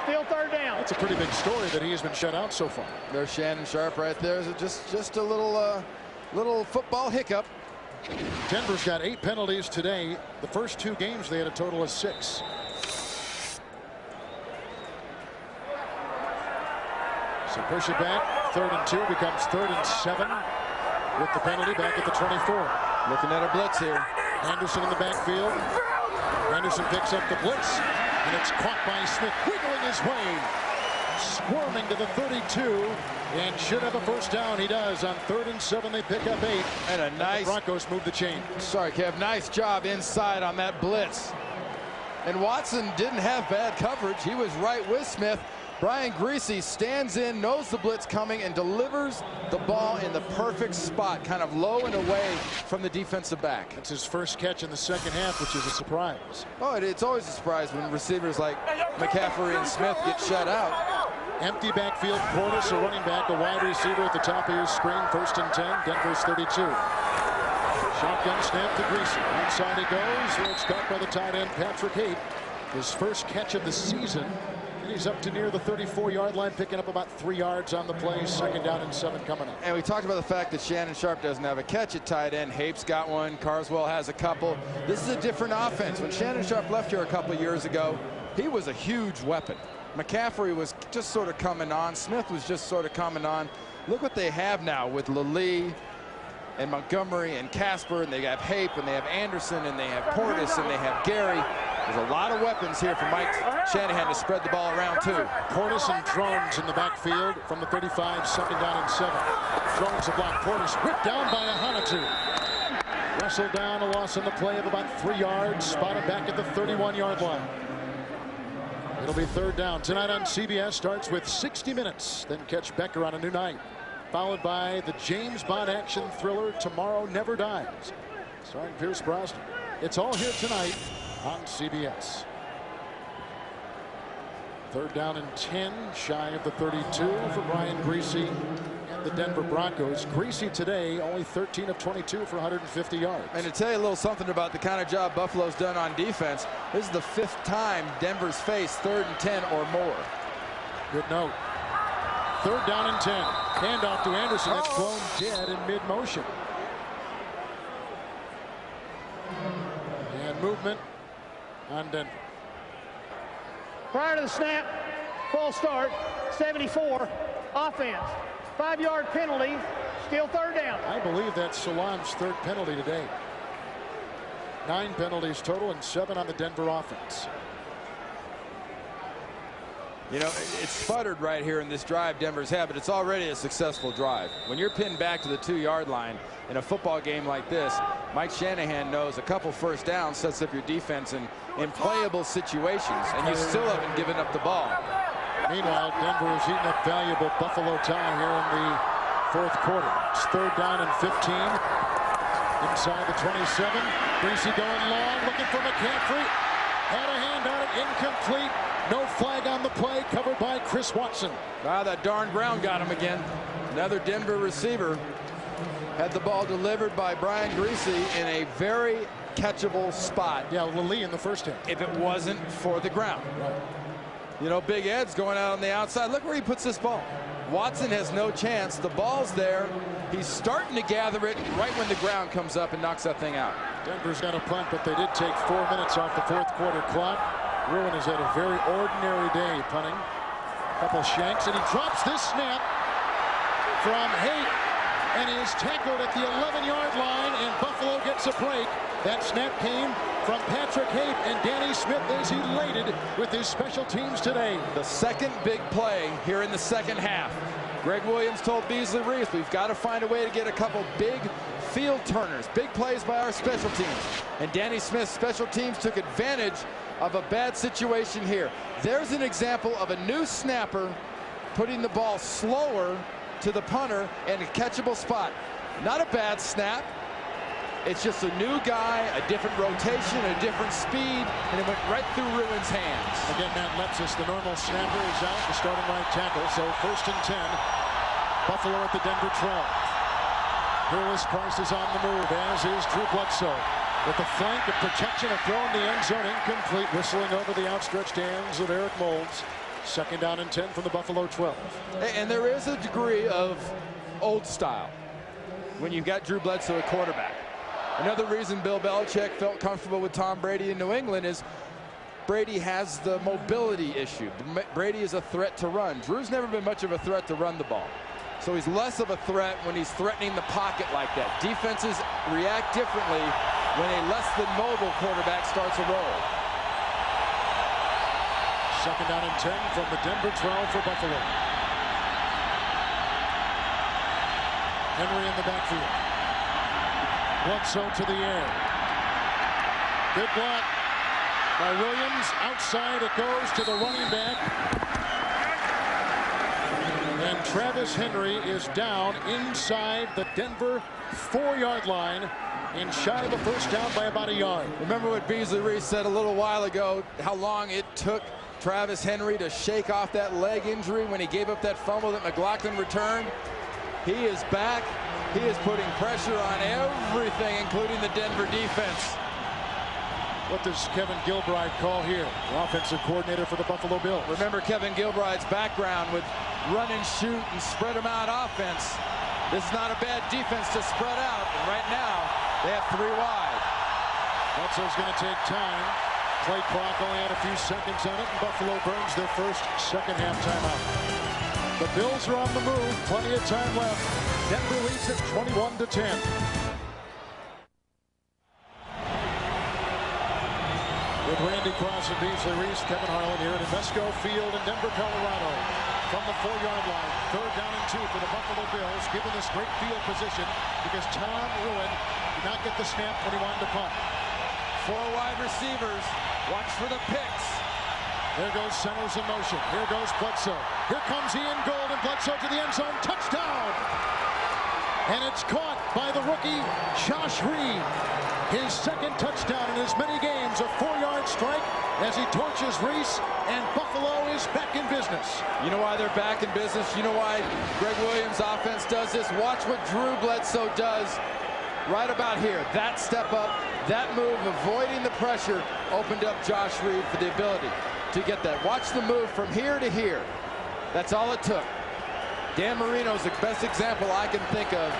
still 3rd down. That's a pretty big story that he has been shut out so far. There's Shannon Sharp right there. Just a little football hiccup. Denver's got 8 penalties today. The first 2 games they had a total of 6. So push it back. 3rd and 2 becomes 3rd and 7 with the penalty back at the 24. Looking at a blitz here. Anderson in the backfield. Anderson picks up the blitz, and it's caught by Smith, wiggling his way, squirming to the 32, and should have a 1st down. He does. On 3rd and 7, they pick up 8. And a nice. The Broncos move the chain. Sorry, Kev. Nice job inside on that blitz. And Watson didn't have bad coverage. He was right with Smith. Brian Greasy stands in, knows the blitz coming, and delivers the ball in the perfect spot, kind of low and away from the defensive back. It's his first catch in the 2nd half, which is a surprise. Oh, it's always a surprise when receivers like McCaffrey and Smith get shut out. Empty backfield. Portis, a running back, a wide receiver at the top of your screen. 1st and 10. Denver's 32. Shotgun snap to Greasy. Outside he goes. Where it's caught by the tight end, Patrick Haight. His first catch of the season. And he's up to near the 34-yard line, picking up about 3 yards on the play. 2nd down and 7 coming up. And we talked about the fact that Shannon Sharp doesn't have a catch at tight end. Hape's got one. Carswell has a couple. This is a different offense. When Shannon Sharp left here a couple years ago, he was a huge weapon. McCaffrey was just sort of coming on. Smith was just sort of coming on. Look what they have now with Lilly and Montgomery and Casper, and they have Hape, and they have Anderson, and they have Portis, and they have Gary. There's a lot of weapons here for Mike Shanahan to spread the ball around, too. Portis and Drones in the backfield from the 35, 2nd down and 7. Drones a block. Portis whipped down by Ahanotu. Wrestled down, a loss on the play of about 3 yards. Spotted back at the 31-yard line. It'll be 3rd down. Tonight on CBS starts with 60 Minutes. Then catch Becker on a new night. Followed by the James Bond action thriller Tomorrow Never Dies, starring Pierce Brosnan. It's all here tonight on CBS. 3rd down and 10, shy of the 32 for Brian Greasy and the Denver Broncos. Greasy today, only 13 of 22 for 150 yards. And to tell you a little something about the kind of job Buffalo's done on defense, this is the 5th time Denver's faced 3rd and 10 or more. Good note. 3rd down and 10. Handoff to Anderson. That's blown dead in mid-motion. And movement on Denver. Prior to the snap, full start, 74, offense. 5-yard penalty, still 3rd down. I believe that's Salam's 3rd penalty today. 9 penalties total and 7 on the Denver offense. You know, it sputtered right here in this drive Denver's had, but it's already a successful drive. When you're pinned back to the 2-yard line in a football game like this, Mike Shanahan knows a couple 1st downs sets up your defense in playable situations, and you still haven't given up the ball. Meanwhile, Denver is eating up valuable Buffalo time here in the 4th quarter. It's 3rd down and 15. Inside the 27. Greasy going long, looking for McCaffrey. Had a hand on it, incomplete. No flag on the play, covered by Chris Watson. Wow, that darn ground got him again. Another Denver receiver had the ball delivered by Brian Greasy in a very catchable spot. Yeah, Lilly in the first half. If it wasn't for the ground. Right. You know, Big Ed's going out on the outside. Look where he puts this ball. Watson has no chance. The ball's there. He's starting to gather it right when the ground comes up and knocks that thing out. Denver's got a punt, but they did take 4 minutes off the 4th quarter clock. Ruin has had a very ordinary day punting. Couple shanks, and he drops this snap from Haight, and he is tackled at the 11-yard line, and Buffalo gets a break. That snap came from Patrick Haight, and Danny Smith is elated with his special teams today. The second big play here in the 2nd half. Greg Williams told Beasley Reeves, we've got to find a way to get a couple big field turners, big plays by our special teams. And Danny Smith's special teams took advantage of a bad situation here. There's an example of a new snapper putting the ball slower to the punter in a catchable spot. Not a bad snap. It's just a new guy, a different rotation, a different speed, and it went right through Ruin's hands. Again, Matt Lepsis, the normal snapper, is out, the starting right tackle. So 1st and 10. Buffalo at the Denver 12. Willis Price is on the move, as is Drew Bledsoe. With the flank of protection, a throw in the end zone, incomplete, whistling over the outstretched hands of Eric Moulds. 2nd down and 10 from the Buffalo 12. And there is a degree of old style when you've got Drew Bledsoe at quarterback. Another reason Bill Belichick felt comfortable with Tom Brady in New England is Brady has the mobility issue. Brady is a threat to run. Drew's never been much of a threat to run the ball. So he's less of a threat when he's threatening the pocket like that. Defenses react differently when a less than mobile quarterback starts a roll. 2nd down and 10 from the Denver 12 for Buffalo. Henry in the backfield. Bledsoe to the air. Good block by Williams. Outside it goes to the running back. And Travis Henry is down inside the Denver 4-yard line and shy of a 1st down by about a yard. Remember what Beasley Reeves said a little while ago, how long it took Travis Henry to shake off that leg injury when he gave up that fumble that McLaughlin returned. He is back. He is putting pressure on everything, including the Denver defense. What does Kevin Gilbride call here? The offensive coordinator for the Buffalo Bills. Remember Kevin Gilbride's background with run and shoot and spread them out offense. This is not a bad defense to spread out. And right now, they have 3 wide. Bledsoe's going to take time. Play clock only had a few seconds on it, and Buffalo burns their first 2nd half timeout. The Bills are on the move. Plenty of time left. Denver leads at 21-10. With Randy Cross and Beasley Reeves, Kevin Harlan here at Invesco Field in Denver, Colorado. From the 4-yard line, 3rd down and 2 for the Buffalo Bills, given this great field position because Tom Ruin did not get the snap when he wanted to punt. 4 wide receivers. Watch for the picks. There goes Centers in motion. Here goes Bledsoe. Here comes Ian Gold, and Bledsoe to the end zone. Touchdown! And it's caught by the rookie, Josh Reed. His second touchdown in as many games, a 4-yard strike as he torches Reese, and Buffalo is back in business. You know why they're back in business? You know why Greg Williams' offense does this? Watch what Drew Bledsoe does right about here. That step up, that move, avoiding the pressure, opened up Josh Reed for the ability to get that. Watch the move from here to here. That's all it took. Dan Marino's the best example I can think of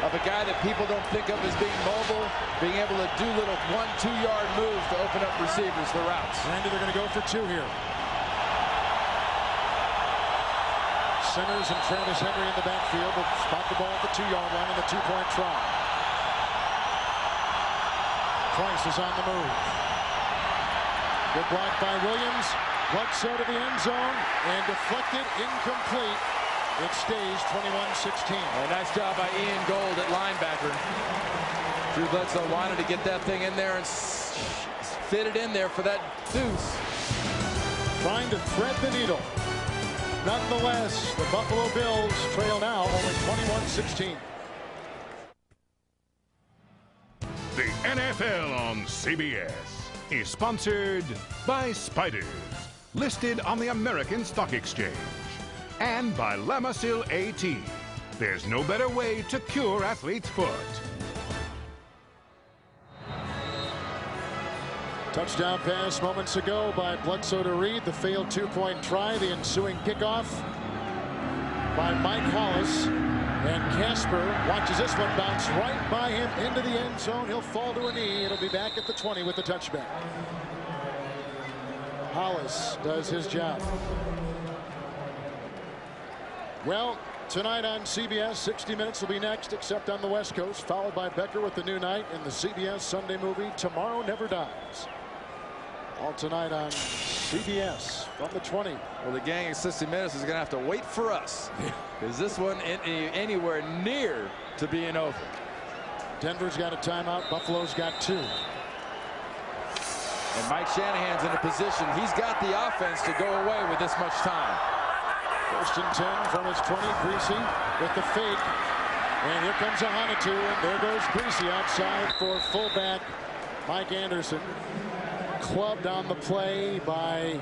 a guy that people don't think of as being mobile, being able to do little 1-2-yard moves to open up receivers for routes. Randy, they're going to go for 2 here. Simmons and Travis Henry in the backfield will spot the ball at the 2-yard line in the 2-point try. Price is on the move. Good block by Williams. Bledsoe to the end zone and deflected, incomplete. It stays 21-16. A nice job by Ian Gold at linebacker. Drew Bledsoe wanted to get that thing in there and fit it in there for that deuce. Trying to thread the needle. Nonetheless, the Buffalo Bills trail now only 21-16. The NFL on CBS is sponsored by Spiders, listed on the American Stock Exchange, and by Lamasil AT. There's no better way to cure athlete's foot. Touchdown pass moments ago by Bledsoe to Reed. The failed 2-point try. The ensuing kickoff by Mike Hollis. And Casper watches this one bounce right by him into the end zone. He'll fall to a knee. It'll be back at the 20 with the touchback. Hollis does his job. Well, tonight on CBS, 60 Minutes will be next, except on the West Coast, followed by Becker with the new night and the CBS Sunday movie Tomorrow Never Dies. All tonight on CBS from the 20. Well, the gang of 60 Minutes is going to have to wait for us, because this one isn't anywhere near to being over. Denver's got a timeout. Buffalo's got 2. And Mike Shanahan's in a position. He's got the offense to go away with this much time. 1st and 10 from his 20. Greasy with the fake. And here comes a Hanatu, and there goes Greasy outside for fullback Mike Anderson. Clubbed on the play by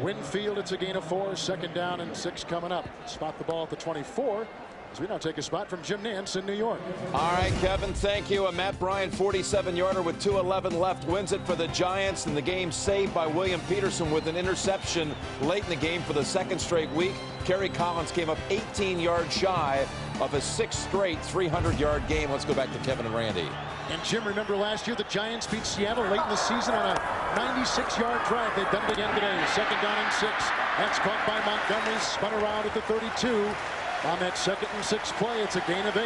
Winfield. It's a gain of 4. 2nd down and 6 coming up. Spot the ball at the 24. As we now take a spot from Jim Nantz in New York. All right, Kevin, thank you. A Matt Bryant 47-yarder with 2:11 left wins it for the Giants, and the game saved by William Peterson with an interception late in the game for the 2nd straight week. Kerry Collins came up 18 yards shy of a 6th straight 300-yard game. Let's go back to Kevin and Randy. And Jim, remember last year the Giants beat Seattle late in the season on a 96-yard drive. They've done it again today. 2nd down and 6. That's caught by Montgomery. Spun around at the 32. On that 2nd and 6 play, it's a gain of 8.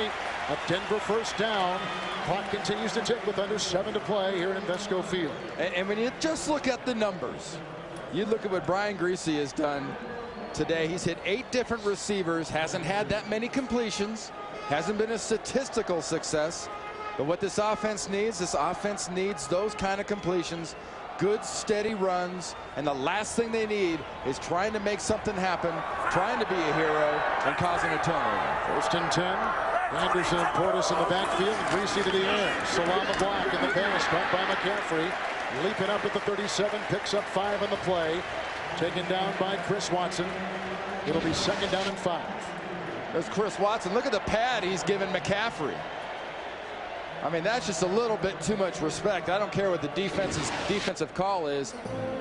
A Denver 1st down. Clock continues to tick with under 7 to play here in Invesco Field. And when you just look at the numbers, you look at what Brian Greasy has done today. He's hit 8 different receivers, hasn't had that many completions, hasn't been a statistical success. But what this offense needs those kind of completions, good steady runs, and the last thing they need is trying to make something happen, trying to be a hero, and causing a turnover. 1st and 10. Anderson and Portis in the backfield, and Greasy to the air. Salama block in the pass, caught by McCaffrey. Leaping up at the 37, picks up 5 on the play. Taken down by Chris Watson. It'll be 2nd down and 5. There's Chris Watson. Look at the pad he's given McCaffrey. I mean, that's just a little bit too much respect. I don't care what the defensive call is.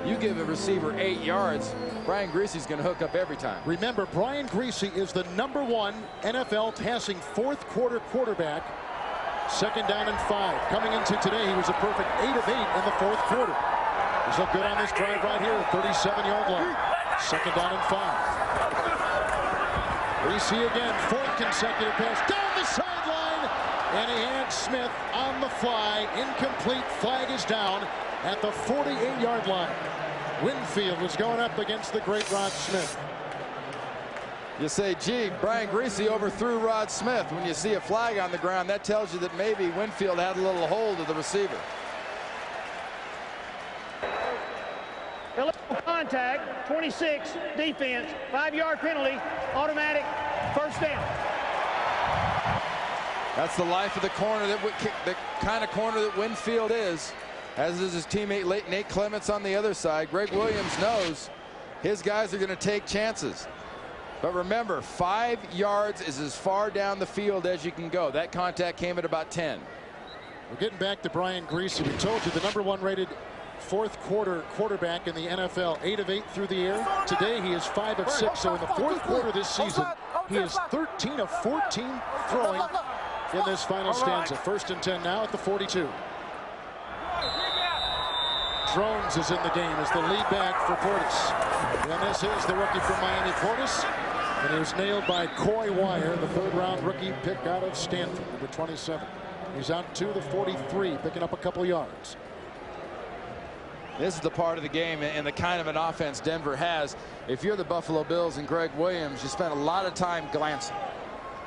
You give a receiver 8 yards, Brian Greasy's going to hook up every time. Remember, Brian Greasy is the #1 NFL passing 4th quarter quarterback. 2nd down and 5. Coming into today, he was a perfect 8 of 8 in the 4th quarter. He's looked good on this drive right here, 37-yard line. 2nd down and 5. Greasy again, 4th consecutive pass down the sideline. And he had Smith on the fly. Incomplete. Flag is down at the 48-yard line. Winfield was going up against the great Rod Smith. You say, gee, Brian Greasy overthrew Rod Smith. When you see a flag on the ground, that tells you that maybe Winfield had a little hold of the receiver. Illegal contact, 26, defense, 5-yard penalty, automatic 1st down. That's the life of the corner, the kind of corner that Winfield is, as is his teammate Nate Clements on the other side. Greg Williams knows his guys are going to take chances. But remember, 5 yards is as far down the field as you can go. That contact came at about 10. We're getting back to Brian Griese. We told you the #1 rated fourth quarter quarterback in the NFL, 8 of 8 through the air. Today he is 5 of 6. So in the fourth quarter this season, he is 13 of 14 throwing in this final stanza. 1st and 10 now at the 42. Drones is in the game as the lead back for Portis. And this is the rookie from Miami, Portis. And he was nailed by Coy Wire, the 3rd-round rookie pick out of Stanford, number 27. He's out to the 43, picking up a couple yards. This is the part of the game and the kind of an offense Denver has. If you're the Buffalo Bills and Greg Williams, you spend a lot of time glancing.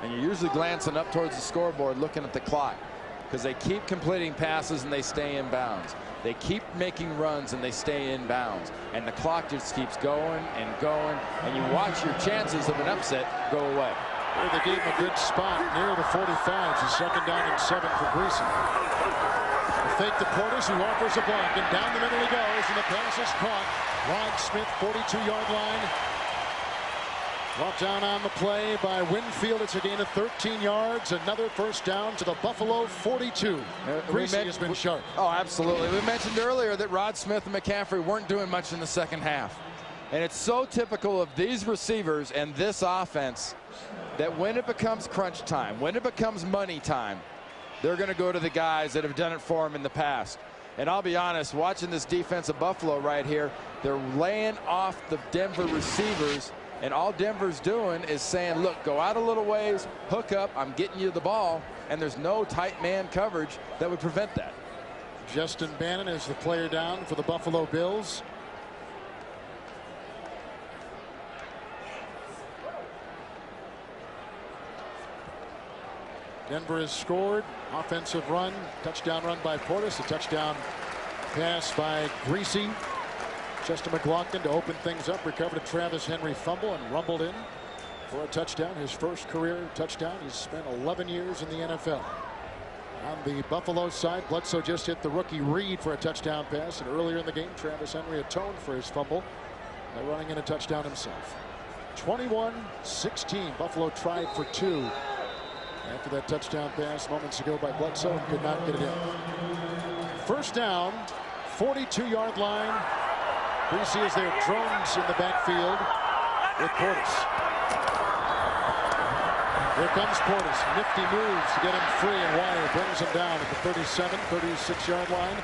And you're usually glancing up towards the scoreboard looking at the clock, because they keep completing passes and they stay in bounds. They keep making runs and they stay in bounds. And the clock just keeps going and going. And you watch your chances of an upset go away. Well, they gave him a good spot near the 45. It's 2nd down and 7 for Griese. The fake to Portis, who offers a block. And down the middle he goes. And the pass is caught. Rod Smith, 42-yard line. Brought down on the play by Winfield. It's a gain of 13 yards. Another 1st down to the Buffalo 42. Griese has been sharp. Oh, absolutely. We mentioned earlier that Rod Smith and McCaffrey weren't doing much in the 2nd half. And it's so typical of these receivers and this offense that when it becomes crunch time, when it becomes money time, they're going to go to the guys that have done it for them in the past. And I'll be honest, watching this defense of Buffalo right here, they're laying off the Denver receivers. And all Denver's doing is saying, look, go out a little ways, hook up, I'm getting you the ball, and there's no tight man coverage that would prevent that. Justin Bannon is the player down for the Buffalo Bills. Denver has scored. Offensive run, touchdown run by Portis, a touchdown pass by Griese. Justin McLaughlin to open things up, recovered a Travis Henry fumble and rumbled in for a touchdown, his 1st career touchdown. He's spent 11 years in the NFL. On the Buffalo side, Bledsoe just hit the rookie Reed for a touchdown pass, and earlier in the game, Travis Henry atoned for his fumble by running in a touchdown himself. 21-16, Buffalo tried for 2 after that touchdown pass moments ago by Bledsoe and could not get it in. 1st down, 42-yard line. Griese is there, Drones in the backfield with Portis. Here comes Portis. Nifty moves to get him free, and Wire brings him down at the 37, 36-yard line.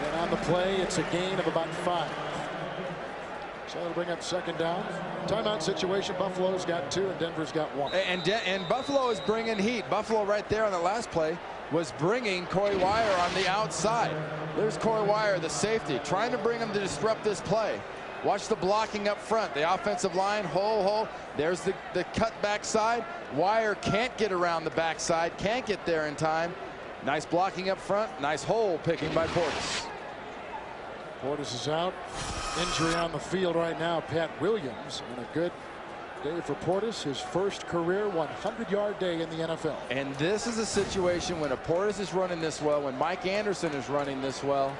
And on the play, it's a gain of about 5. So it'll bring up 2nd down. Timeout situation. Buffalo's got 2 and Denver's got 1. And Buffalo is bringing heat. Buffalo right there on the last play was bringing Coy Wire on the outside. There's Coy Wire, the safety, trying to bring him to disrupt this play. Watch the blocking up front. The offensive line, hole. There's the cut backside. Wire can't get around the backside, can't get there in time. Nice blocking up front. Nice hole picking by Portis. Portis is out. Injury on the field right now. Pat Williams, and a good day for Portis, his 1st career 100-yard day in the NFL. And this is a situation when a Portis is running this well, when Mike Anderson is running this well,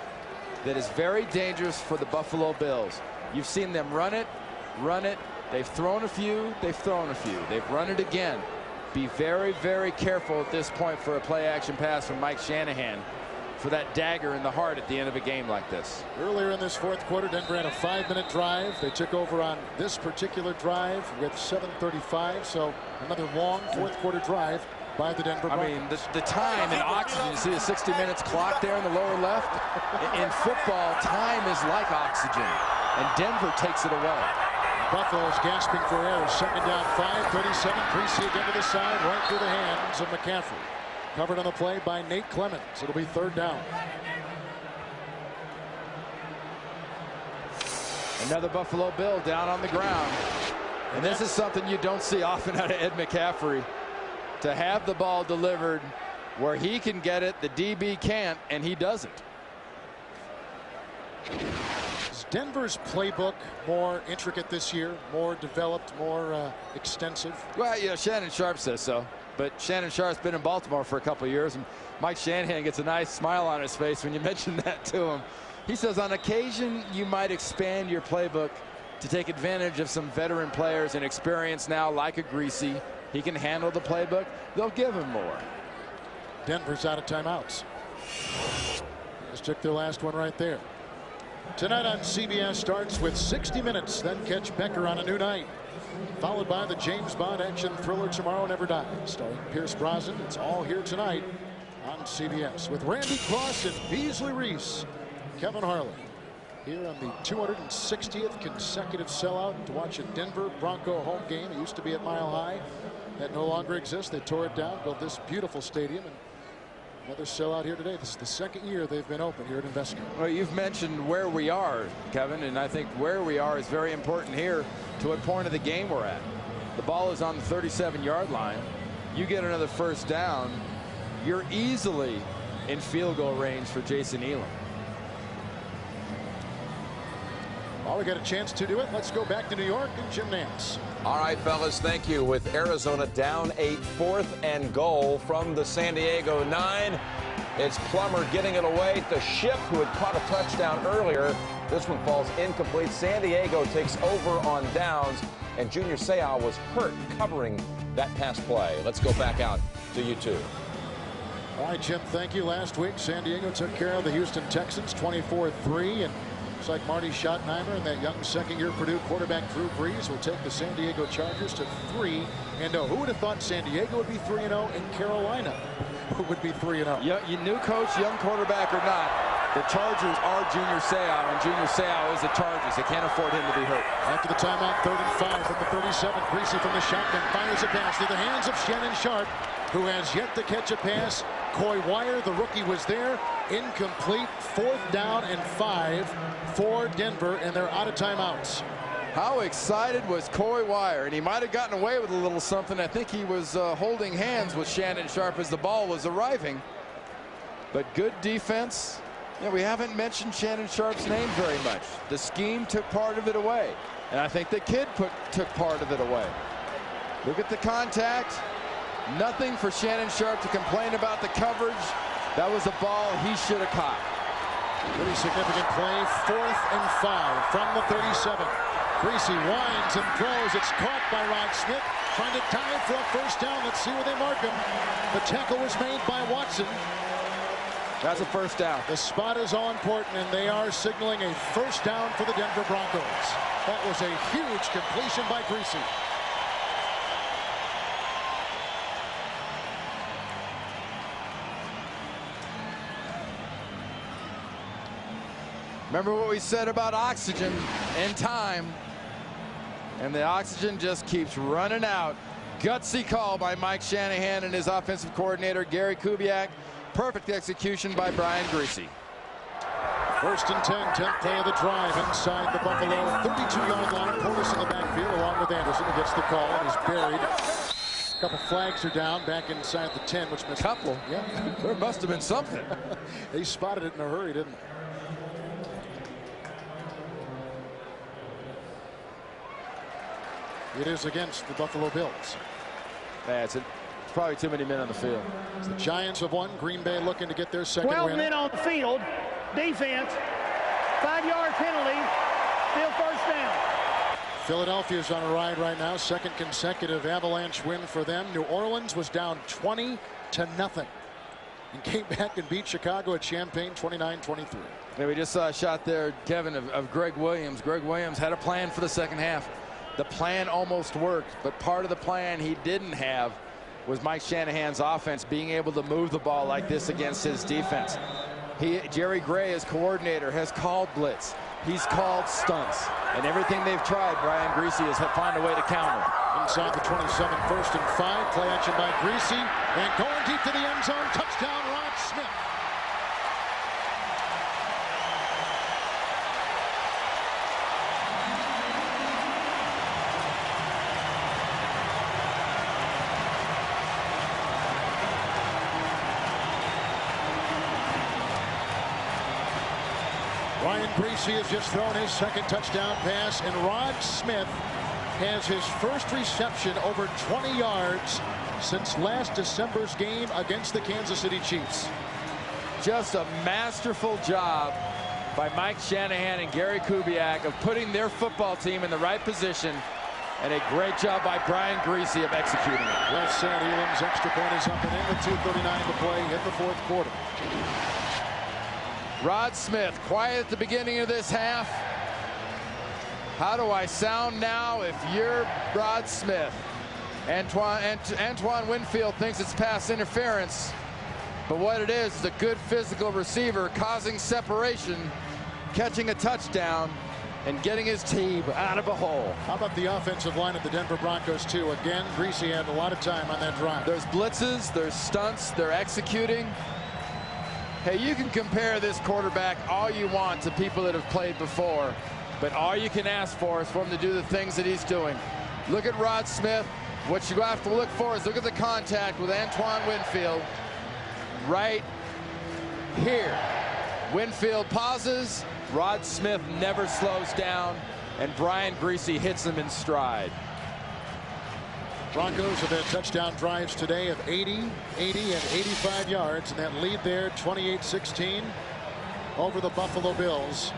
that is very dangerous for the Buffalo Bills. You've seen them run it. They've thrown a few. They've run it again. Be very, very careful at this point for a play-action pass from Mike Shanahan, for that dagger in the heart at the end of a game like this. Earlier in this 4th quarter, Denver had a 5-minute drive. They took over on this particular drive with 7:35, so another long 4th quarter drive by the Denver Broncos. I mean, the time in oxygen, you see the 60 minutes clock there in the lower left? In football, time is like oxygen, and Denver takes it away. Buffalo is gasping for air. 2nd down, 5:37. Griese again to the side, right through the hands of McCaffrey. Covered on the play by Nate Clements. It'll be 3rd down. Another Buffalo Bill down on the ground. And this is something you don't see often out of Ed McCaffrey. To have the ball delivered where he can get it, the DB can't, and he doesn't. Is Denver's playbook more intricate this year, more developed, more extensive? Well, you know, Shannon Sharp says so. but Shannon Sharp's been in Baltimore for a couple of years, and Mike Shanahan gets a nice smile on his face when you mention that to him. He says, on occasion, you might expand your playbook to take advantage of some veteran players and experience now, like a Greasy. He can handle the playbook. They'll give him more. Denver's out of timeouts. Just took their last one right there. Tonight on CBS starts with 60 Minutes. Then catch Becker on a new night. Followed by the James Bond action thriller Tomorrow Never Dies. Starring Pierce Brosnan. It's all here tonight on CBS with Randy Cross and Beasley Reese. Kevin Harlan here on the 260th consecutive sellout to watch a Denver Bronco home game. It used to be at Mile High. That no longer exists. They tore it down, built this beautiful stadium, and another sellout here today. This is the second year they've been open here at Invesco. Well, you've mentioned where we are, Kevin, and I think where we are is very important here to what point of the game we're at. The ball is on the 37-yard line. You get another first down, you're easily in field goal range for Jason Elam. Well, we got a chance to do it. Let's go back to New York and Jim Nance. All right, fellas, thank you. With Arizona down 8, 4th and goal from the San Diego 9. It's Plummer getting it away to Ship, who had caught a touchdown earlier. This one falls incomplete. San Diego takes over on downs, and Junior Seau was hurt covering that pass play. Let's go back out to you two. All right, Jim, thank you. Last week, San Diego took care of the Houston Texans 24-3, and looks like Marty Schottenheimer and that young second-year Purdue quarterback Drew Brees will take the San Diego Chargers to 3-0. Who would have thought San Diego would be 3-0 and Carolina would be 3-0? Yeah, you new coach, young quarterback or not, the Chargers are Junior Seau, and Junior Seau is the Chargers. They can't afford him to be hurt. After the timeout, 3rd and 5 from the 37. Greasy from the shotgun fires a pass through the hands of Shannon Sharp, who has yet to catch a pass. Coy Wire, the rookie, was there. Incomplete. 4th down and 5 for Denver, and they're out of timeouts. How excited was Coy Wire? And he might have gotten away with a little something. I think he was holding hands with Shannon Sharp as the ball was arriving. But good defense. Yeah, we haven't mentioned Shannon Sharp's name very much. The scheme took part of it away. And I think the kid took part of it away. Look at the contact. Nothing for Shannon Sharp to complain about the coverage. That was a ball he should have caught. Pretty significant play. 4th and 5 from the 37. Greasy winds and throws. It's caught by Rod Smith. Trying to dive for a first down. Let's see where they mark him. The tackle was made by Watson. That's a first down. The spot is all important, and they are signaling a first down for the Denver Broncos. That was a huge completion by Greasy. Remember what we said about oxygen and time, and the oxygen just keeps running out. Gutsy call by Mike Shanahan and his offensive coordinator Gary Kubiak. Perfect execution by Brian Greasy. 1st and 10, 10th play of the drive inside the Buffalo 32-yard line. Portis in the backfield along with Anderson, who gets the call and is buried. A couple flags are down back inside the 10, which missed. Couple? Yeah. There must have been something. They spotted it in a hurry, didn't they? It is against the Buffalo Bills. That's it. Probably too many men on the field. It's the Giants have won. Green Bay looking to get their second 12 win. 12 men on the field. Defense. 5-yard penalty. Still first down. Philadelphia's on a ride right now. Second consecutive Avalanche win for them. New Orleans was down 20-0 and came back and beat Chicago at Champaign 29-23. Yeah, we just saw a shot there, Kevin, of Greg Williams. Greg Williams had a plan for the second half. The plan almost worked, but part of the plan he didn't have was Mike Shanahan's offense being able to move the ball like this against his defense. Jerry Gray, as coordinator, has called blitz. He's called stunts. And everything they've tried, Brian Greasy has found a way to counter. Inside the 27, 1st and 5. Play action by Greasy. And going deep to the end zone. Touchdown, Rod Smith. Brian Greasy has just thrown his second touchdown pass, and Rod Smith has his first reception over 20 yards since last December's game against the Kansas City Chiefs. Just a masterful job by Mike Shanahan and Gary Kubiak of putting their football team in the right position, and a great job by Brian Greasy of executing it. Well said. Elam's extra point is up and in with 2:39 to play in the fourth quarter. Rod Smith, quiet at the beginning of this half. How do I sound now if you're Rod Smith? Antoine Winfield thinks it's pass interference, but what it is a good physical receiver causing separation, catching a touchdown, and getting his team out of a hole. How about the offensive line of the Denver Broncos, too? Again, Greasy had a lot of time on that drive. There's blitzes, there's stunts, they're executing. Hey, you can compare this quarterback all you want to people that have played before, but all you can ask for is for him to do the things that he's doing. Look at Rod Smith. What you have to look for is look at the contact with Antoine Winfield right here. Winfield pauses. Rod Smith never slows down, and Brian Greasy hits him in stride. Broncos have had touchdown drives today of 80, 80, and 85 yards, and that lead there 28-16 over the Buffalo Bills.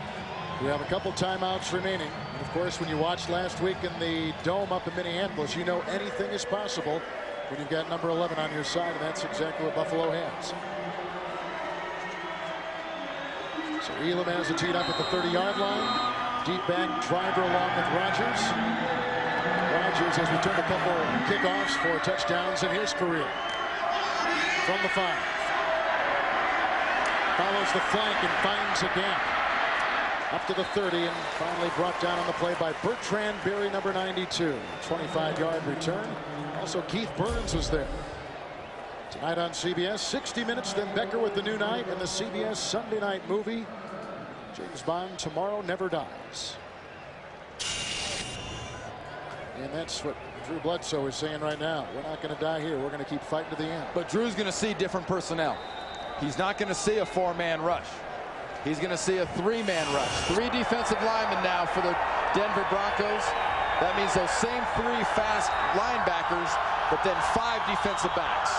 We have a couple timeouts remaining. And of course, when you watched last week in the Dome up in Minneapolis, you know anything is possible when you've got number 11 on your side, and that's exactly what Buffalo has. So Elam has it teed up at the 30-yard line. Deep back driver along with Rodgers. Rodgers has returned a couple kickoffs for touchdowns in his career. From the 5. Follows the flank and finds a gap. Up to the 30 and finally brought down on the play by Bertrand Berry, number 92. 25-yard return. Also Keith Burns was there. Tonight on CBS, 60 Minutes, then Becker with the new night, and the CBS Sunday night movie, James Bond Tomorrow Never Dies. And that's what Drew Bledsoe is saying right now. We're not going to die here. We're going to keep fighting to the end. But Drew's going to see different personnel. He's not going to see a 4-man rush. He's going to see a 3-man rush. 3 defensive linemen now for the Denver Broncos. That means those same 3 fast linebackers, but then 5 defensive backs.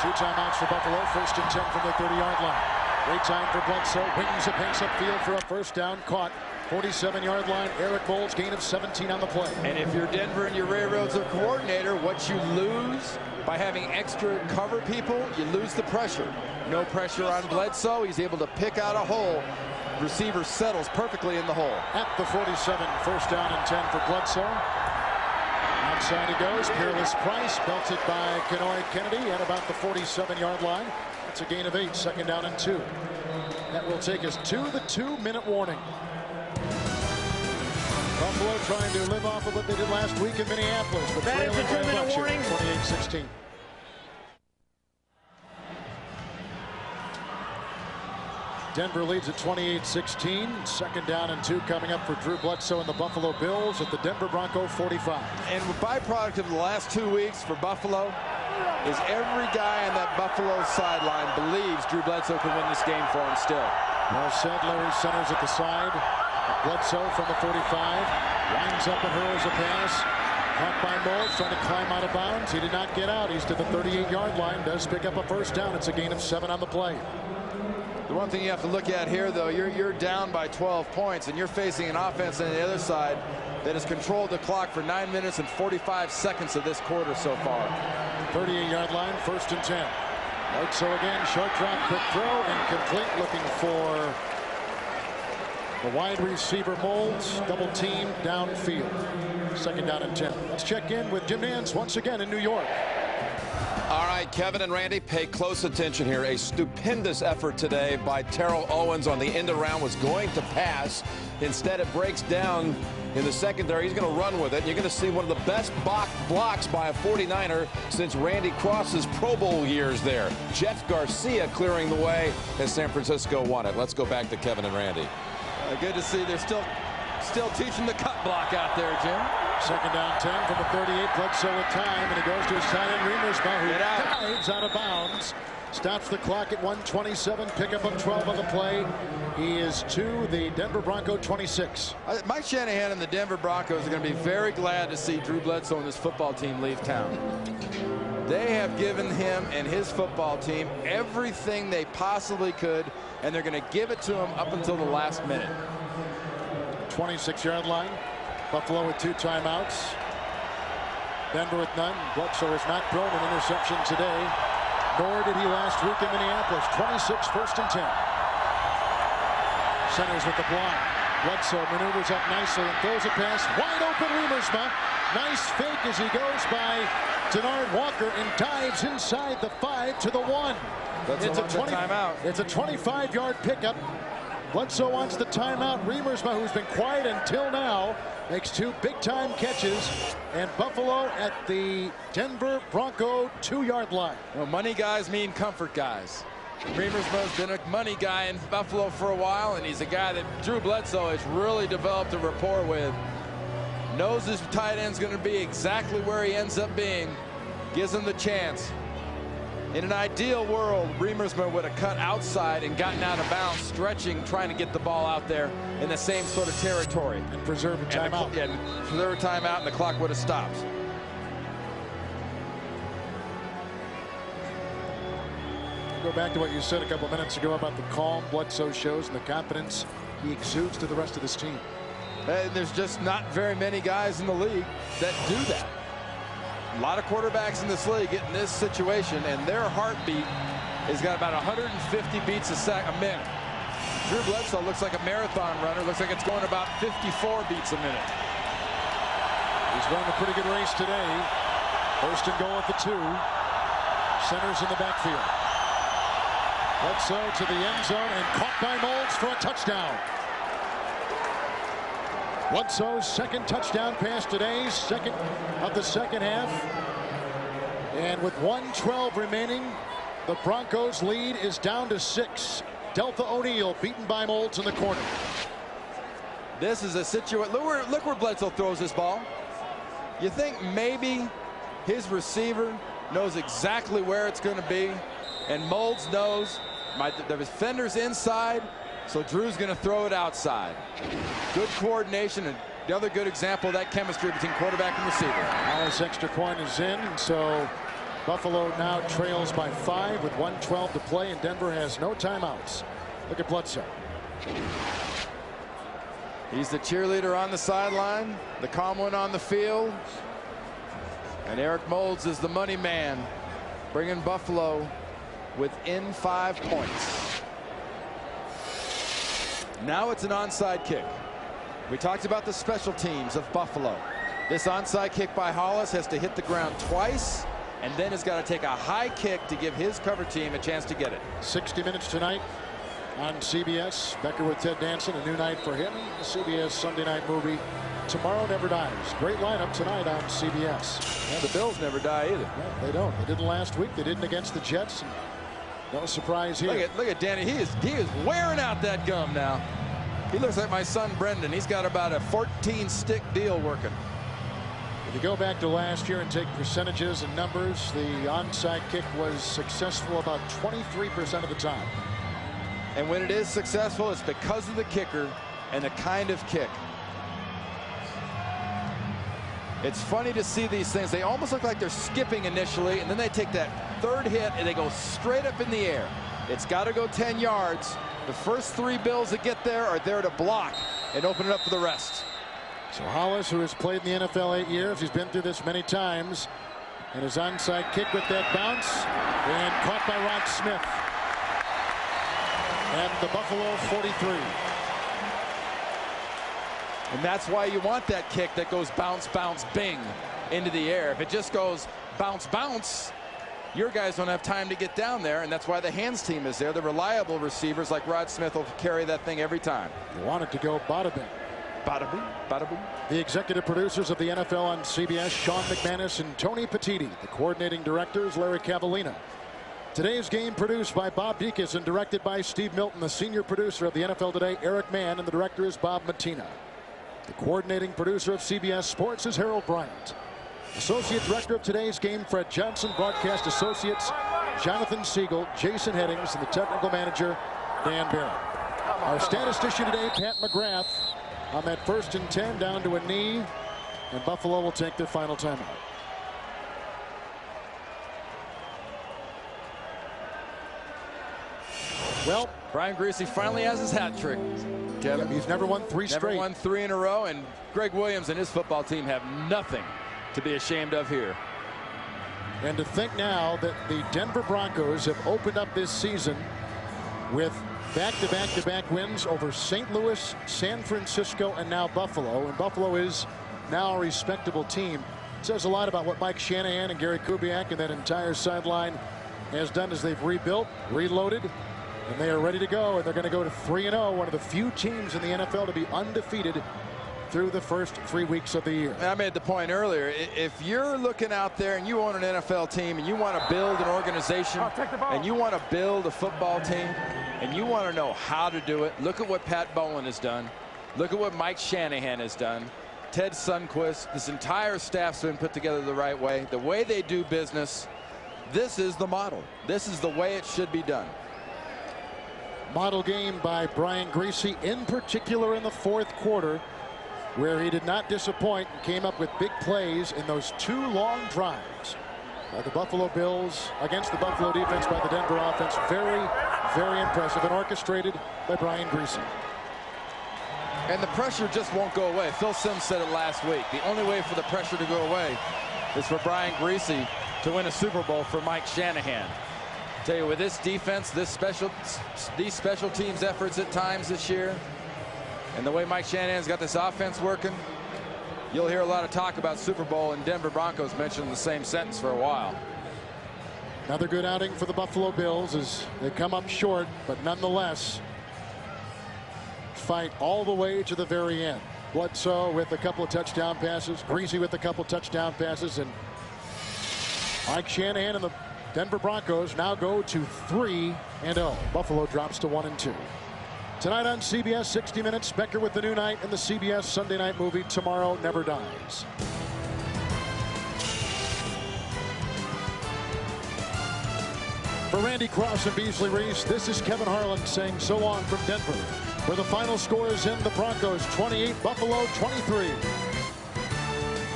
2 timeouts for Buffalo. 1st and 10 from the 30-yard line. Great time for Bledsoe. Wings a pace upfield for a first down. Caught. 47-yard line. Eric Bowles, gain of 17 on the play. And if you're Denver and you're Ray Rhodes, a coordinator, what you lose by having extra cover people, you lose the pressure. No pressure on Bledsoe. He's able to pick out a hole. Receiver settles perfectly in the hole. At the 47, 1st down and 10 for Bledsoe. Outside he goes. Peerless Price belted by Kenoy Kennedy at about the 47-yard line. That's a gain of 8. 2nd down and 2. That will take us to the 2-minute warning. Buffalo trying to live off of what they did last week in Minneapolis, but that is a 2-minute warning. 28-16. Denver leads at 28-16. 2nd down and 2 coming up for Drew Bledsoe and the Buffalo Bills at the Denver Bronco 45. And the byproduct of the last 2 weeks for Buffalo is every guy on that Buffalo sideline believes Drew Bledsoe can win this game for him still. Well said. Larry Centers at the side. Bledsoe from the 45. Winds up and hurls a pass. Caught by Mold, trying to climb out of bounds. He did not get out. He's to the 38-yard line. Does pick up a 1st down. It's a gain of 7 on the play. The one thing you have to look at here, though, you're down by 12 points, and you're facing an offense on the other side that has controlled the clock for 9 minutes and 45 seconds of this quarter so far. 38-yard line, 1st and 10. Bledsoe again, short drop, quick throw, incomplete, looking for the wide receiver Molds, double team downfield. 2nd down and 10. Let's check in with Jim Nantz once again in New York. All right, Kevin and Randy, pay close attention here. A stupendous effort today by Terrell Owens on the end around, was going to pass. Instead, it breaks down in the secondary. He's going to run with it. You're going to see one of the best blocks by a 49er since Randy Cross's Pro Bowl years there. Jeff Garcia clearing the way as San Francisco won it. Let's go back to Kevin and Randy. Good to see they're still teaching the cut block out there, Jim. 2nd down 10 from the 38. Bledsoe with time, and he goes to his tight end Remersma, who dives out of bounds Stops the clock at 1:27. Pickup of 12 on the play. He is to the Denver Bronco 26. Mike Shanahan and the Denver Broncos are going to be very glad to see Drew Bledsoe and this football team leave town. They have given him and his football team everything they possibly could, and they're going to give it to him up until the last minute. 26-yard line. Buffalo with 2 timeouts. Denver with none. Bledsoe has not thrown an interception today, nor did he last week in Minneapolis. 26, 1st and 10. Centers with the block. Bledsoe maneuvers up nicely and throws a pass. Wide open Riemersma. Nice fake as he goes by Denard Walker and dives inside the 5 to the 1. It's a timeout. It's a 25-yard pickup. Bledsoe wants the timeout. Riemersma, who's been quiet until now, makes 2 big-time catches, and Buffalo at the Denver Bronco 2-yard line. Well, money guys mean comfort guys. Riemersma's been a money guy in Buffalo for a while, and he's a guy that Drew Bledsoe has really developed a rapport with. Knows his tight end's going to be exactly where he ends up being. Gives him the chance. In an ideal world, Riemersma would have cut outside and gotten out of bounds, stretching, trying to get the ball out there in the same sort of territory. And preserve a timeout. Preserve a timeout, and the clock would have stopped. Go back to what you said a couple minutes ago about the calm Bledsoe shows and the confidence he exudes to the rest of his team. There's just not very many guys in the league that do that. A lot of quarterbacks in this league get in this situation, and their heartbeat has got about 150 beats a minute. Drew Bledsoe looks like a marathon runner. Looks like it's going about 54 beats a minute. He's running a pretty good race today. 1st and goal at the 2. Centers in the backfield. Bledsoe to the end zone and caught by Moulds for a touchdown. Bledsoe's 2nd touchdown pass today, 2nd of the 2nd half. And with 1:12 remaining, the Broncos lead is down to 6. Delta O'Neal beaten by Moulds in the corner. This is a situation. Look where Bledsoe throws this ball. You think maybe his receiver knows exactly where it's going to be, and Moulds knows the defender's inside, so Drew's going to throw it outside. Good coordination, and the other good example of that chemistry between quarterback and receiver. Alice extra point is in, so Buffalo now trails by 5 with 1:12 to play, and Denver has no timeouts. Look at Bledsoe. He's the cheerleader on the sideline, the calm one on the field, and Eric Moulds is the money man, bringing Buffalo within 5 points. Now it's an onside kick. We talked about the special teams of Buffalo. This onside kick by Hollis has to hit the ground twice, and then has got to take a high kick to give his cover team a chance to get it. 60 minutes tonight on CBS. Becker with Ted Danson, a new night for him. The CBS Sunday night movie Tomorrow Never Dies. Great lineup tonight on CBS. And the Bills never die either. No, they don't. They didn't last week. They didn't against the Jets. No surprise here. Look at Danny. He is wearing out that gum now. He looks like my son Brendan. He's got about a 14-stick deal working. If you go back to last year and take percentages and numbers, the onside kick was successful about 23% of the time. And when it is successful, it's because of the kicker and the kind of kick. It's funny to see these things. They almost look like they're skipping initially, and then they take that 3rd hit and they go straight up in the air. It's got to go 10 yards. The first 3 Bills that get there are there to block and open it up for the rest. So Hollis, who has played in the NFL 8 years, he's been through this many times, and his onside kick with that bounce, and caught by Rod Smith. And the Buffalo 43. And that's why you want that kick that goes bounce, bounce, bing into the air. If it just goes bounce, bounce, your guys don't have time to get down there, and that's why the hands team is there. The reliable receivers like Rod Smith will carry that thing every time. You want it to go bada bing. Bada bing, bada bing. The executive producers of the NFL on CBS, Sean McManus and Tony Petitti. The coordinating directors, Larry Cavallina. Today's game produced by Bob Dekas and directed by Steve Milton. The senior producer of the NFL Today, Eric Mann, and the director is Bob Mattina. The coordinating producer of CBS Sports is Harold Bryant. Associate director of today's game, Fred Johnson. Broadcast associates Jonathan Siegel, Jason Headings, and the technical manager, Dan Barrett. Our statistician today, Pat McGrath, on that 1st and 10 down to a knee, and Buffalo will take their final timeout. Well, Brian Griese finally has his hat trick, Kevin. He's never won 3 straight. Never won 3 in a row, and Greg Williams and his football team have nothing to be ashamed of here. And to think now that the Denver Broncos have opened up this season with back-to-back-to-back wins over St. Louis, San Francisco, and now Buffalo. And Buffalo is now a respectable team. It says a lot about what Mike Shanahan and Gary Kubiak and that entire sideline has done as they've rebuilt, reloaded, and they are ready to go. And they're going to go to 3-0, one of the few teams in the NFL to be undefeated through the first 3 weeks of the year. I made the point earlier, if you're looking out there and you own an NFL team and you want to build an organization and you want to build a football team and you want to know how to do it, look at what Pat Bowlen has done. Look at what Mike Shanahan has done. Ted Sundquist, this entire staff's been put together the right way. The way they do business, this is the model. This is the way it should be done. Model game by Brian Griese, in particular in the 4th quarter, where he did not disappoint and came up with big plays in those 2 long drives by the Buffalo Bills against the Buffalo defense by the Denver offense. Very, very impressive and orchestrated by Brian Griese. And the pressure just won't go away. Phil Simms said it last week. The only way for the pressure to go away is for Brian Griese to win a Super Bowl for Mike Shanahan. I tell you, with this defense, these special teams efforts at times this year, and the way Mike Shanahan's got this offense working, you'll hear a lot of talk about Super Bowl and Denver Broncos mentioned in the same sentence for a while. Another good outing for the Buffalo Bills as they come up short, but nonetheless fight all the way to the very end. Bledsoe with a couple of touchdown passes, Griese with a couple of touchdown passes, and Mike Shanahan and the Denver Broncos now go to 3-0. Buffalo drops to 1-2. Tonight on CBS 60 Minutes, Becker with the new night and the CBS Sunday night movie Tomorrow Never Dies. For Randy Cross and Beasley Reese, this is Kevin Harlan saying so long from Denver, where the final score is in the Broncos 28, Buffalo 23.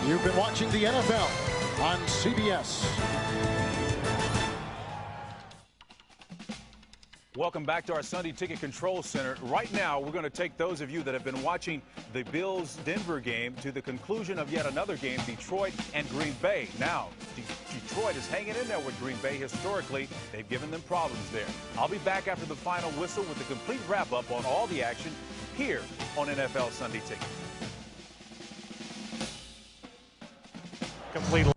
You've been watching the NFL on CBS. Welcome back to our Sunday Ticket Control Center. Right now, we're going to take those of you that have been watching the Bills-Denver game to the conclusion of yet another game, Detroit and Green Bay. Now, Detroit is hanging in there with Green Bay. Historically, they've given them problems there. I'll be back after the final whistle with a complete wrap-up on all the action here on NFL Sunday Ticket. Complete